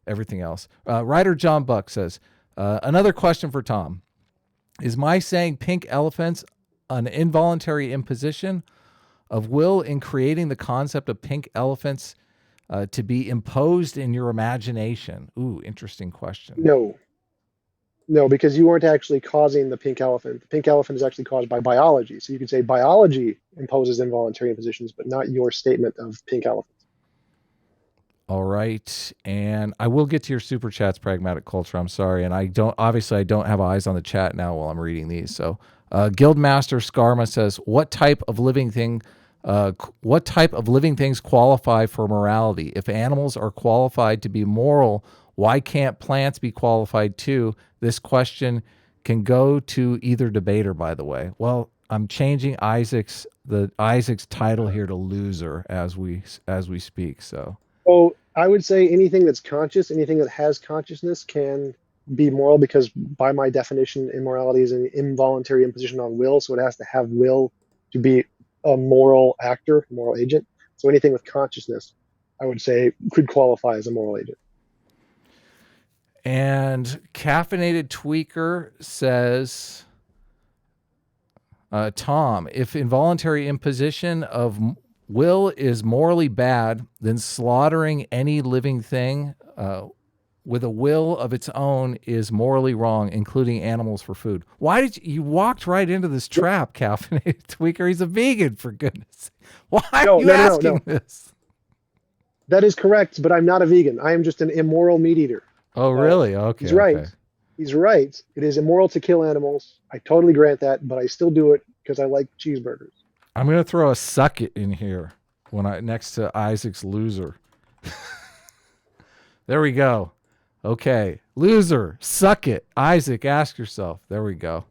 everything else. Writer John Buck says, another question for Tom. Is my saying pink elephants an involuntary imposition of will in creating the concept of pink elephants to be imposed in your imagination? Ooh, interesting question. No, because you weren't actually causing the pink elephant. The pink elephant is actually caused by biology. So you could say biology imposes involuntary impositions, but not your statement of pink elephants. All right. And I will get to your super chats, Pragmatic Culture. I'm sorry. And I don't have eyes on the chat now while I'm reading these. So Guildmaster Skarma says, what type of living things qualify for morality? If animals are qualified to be moral, why can't plants be qualified too? This question can go to either debater, by the way. Well, I'm changing Isaac's title here to loser as we speak. So, I would say anything that's conscious, anything that has consciousness can be moral, because by my definition, immorality is an involuntary imposition on will. So it has to have will to be a moral actor, a moral agent. So anything with consciousness, I would say, could qualify as a moral agent. And Caffeinated Tweaker says, Tom, if involuntary imposition of will is morally bad, then slaughtering any living thing with a will of its own is morally wrong, including animals for food. Why did you walked right into this trap, Caffeinated Tweaker? He's a vegan, for goodness sake. Why are you asking this? That is correct, but I'm not a vegan. I am just an immoral meat eater. Oh, really? Okay. He's right. Okay. He's right. It is immoral to kill animals. I totally grant that, but I still do it because I like cheeseburgers. I'm going to throw a suck it in here next to Isaac's loser. There we go. Okay. Loser, suck it. Isaac, ask yourself. There we go.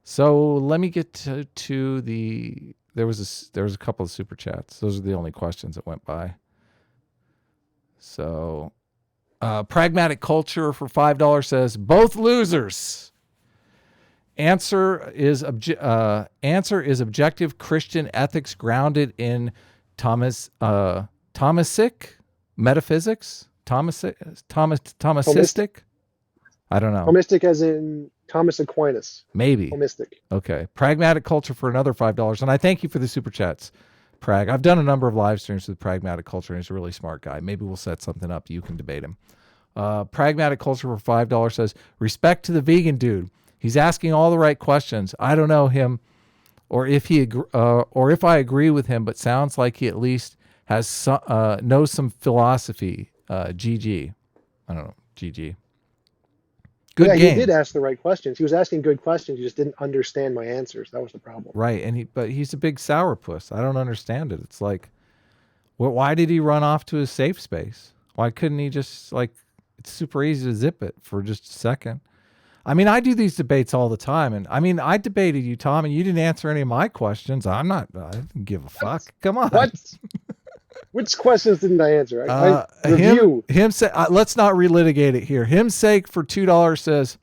So let me get to the, there was a couple of super chats. Those are the only questions that went by. So Pragmatic Culture for $5 says, both losers. Answer is objective Christian ethics grounded in Thomasic metaphysics. Thomisistic. I don't know. Thomistic as in Thomas Aquinas. Maybe. Thomistic. Okay. Pragmatic Culture for another $5, and I thank you for the super chats, Prag. I've done a number of live streams with Pragmatic Culture, and he's a really smart guy. Maybe we'll set something up. You can debate him. Pragmatic Culture for $5 says, respect to the vegan dude. He's asking all the right questions. I don't know him, or if I agree with him, but sounds like he at least has knows some philosophy. GG. I don't know. GG. Good game. He did ask the right questions. He was asking good questions. He just didn't understand my answers. That was the problem. Right, but he's a big sourpuss. I don't understand it. It's like, why did he run off to his safe space? Why couldn't he just, like, it's super easy to zip it for just a second. I mean, I do these debates all the time, and I mean, I debated you, Tom, and you didn't answer any of my questions. I didn't give a fuck. Come on. What? Which questions didn't I answer? I review. Let's not relitigate it here. Him's sake for $2 says,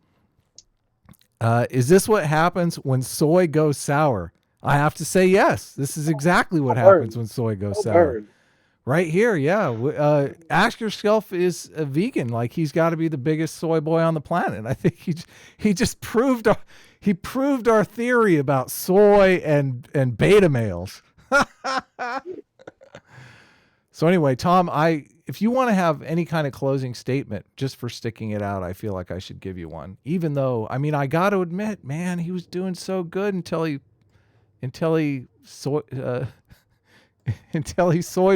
is this what happens when soy goes sour? I have to say yes. This is exactly what happens when soy goes sour. Right here, yeah. Ask yourself, is a vegan like he's got to be the biggest soy boy on the planet? I think he just proved our theory about soy and beta males. So anyway, Tom, if you want to have any kind of closing statement just for sticking it out, I feel like I should give you one. Even though, I mean, I got to admit, man, he was doing so good until he soy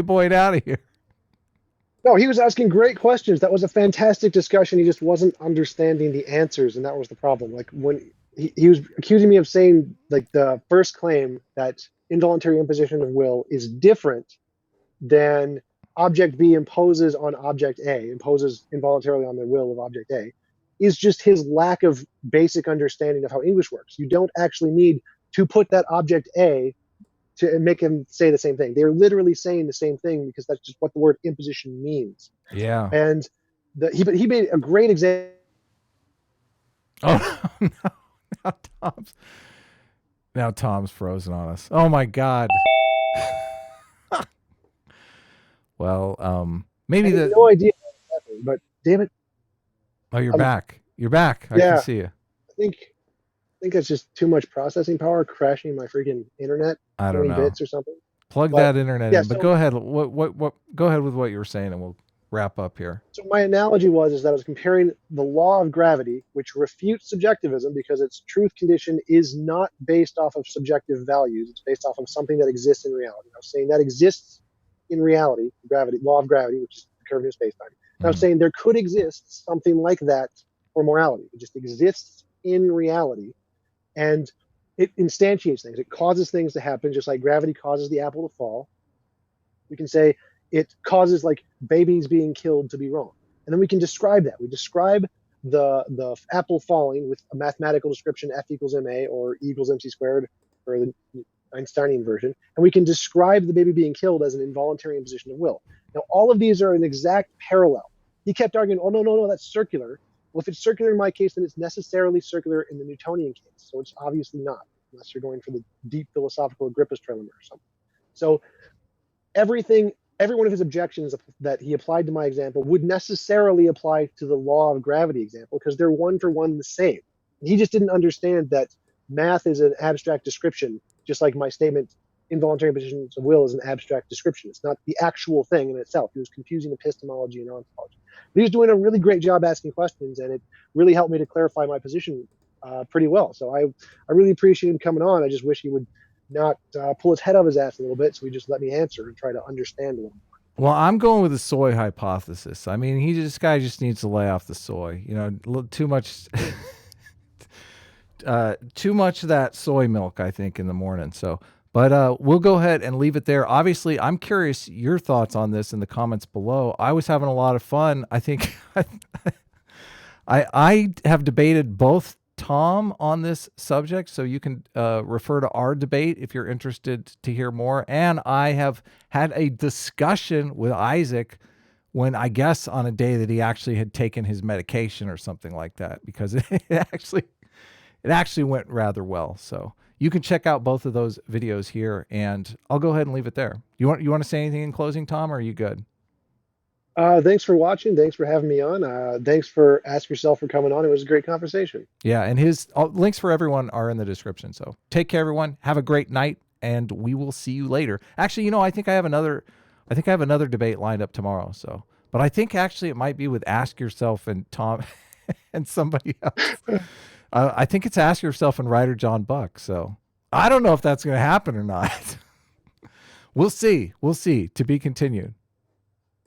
boyed out of here. No, he was asking great questions. That was a fantastic discussion. He just wasn't understanding the answers, and that was the problem. Like when he was accusing me of saying, like, the first claim that involuntary imposition of will is different than object B imposes on object A, imposes involuntarily on the will of object A, is just his lack of basic understanding of how English works. You don't actually need to put that object A to make him say the same thing. They're literally saying the same thing because that's just what the word imposition means. Yeah. And he made a great example. Oh, no. Now Tom's frozen on us. Oh my God. Well, maybe I have no idea what happened, but damn it. Oh, you're back. You're back. I can see you. I think that's just too much processing power crashing my freaking internet. I don't know. Bits or something. Plug that internet in. But go ahead. Go ahead with what you were saying, and we'll wrap up here. So my analogy is that I was comparing the law of gravity, which refutes subjectivism because its truth condition is not based off of subjective values. It's based off of something that exists in reality. I was saying that exists in reality, gravity, law of gravity, which is the curvature of space-time. And I was saying there could exist something like that for morality. It just exists in reality, and it instantiates things. It causes things to happen, just like gravity causes the apple to fall. We can say it causes, like, babies being killed to be wrong. And then we can describe that. We describe the apple falling with a mathematical description, F equals ma, or E equals mc squared, or the Einsteinian version. And we can describe the baby being killed as an involuntary imposition of will. Now, all of these are an exact parallel. He kept arguing, oh, no, that's circular. Well, if it's circular in my case, then it's necessarily circular in the Newtonian case. So it's obviously not, unless you're going for the deep philosophical Agrippa's trilemma or something. So every one of his objections that he applied to my example would necessarily apply to the law of gravity example because they're one for one the same. He just didn't understand that math is an abstract description, just like my statement, involuntary impositions of will is an abstract description. It's not the actual thing in itself. He was confusing epistemology and ontology. But he was doing a really great job asking questions, and it really helped me to clarify my position pretty well. So I really appreciate him coming on. I just wish he would not pull his head out of his ass a little bit, so he just let me answer and try to understand a little more. Well, I'm going with the soy hypothesis. I mean, this guy just needs to lay off the soy. You know, too much of that soy milk, I think, in the morning. So, but we'll go ahead and leave it there. Obviously, I'm curious your thoughts on this in the comments below. I was having a lot of fun. I think I have debated both Tom on this subject, so you can refer to our debate if you're interested to hear more. And I have had a discussion with Isaac when, I guess, on a day that he actually had taken his medication or something like that, because it actually went rather well. So you can check out both of those videos here, and I'll go ahead and leave it there. You want to say anything in closing, Tom, or are you good? Thanks for watching. Thanks for having me on. Thanks for Ask Yourself for coming on. It was a great conversation. Yeah, and his links for everyone are in the description. So take care, everyone. Have a great night, and we will see you later. Actually, you know, I think I have another debate lined up tomorrow. So, but I think actually it might be with Ask Yourself and Tom and somebody else. I think it's Ask Yourself and writer John Buck. So I don't know if that's going to happen or not. We'll see. To be continued.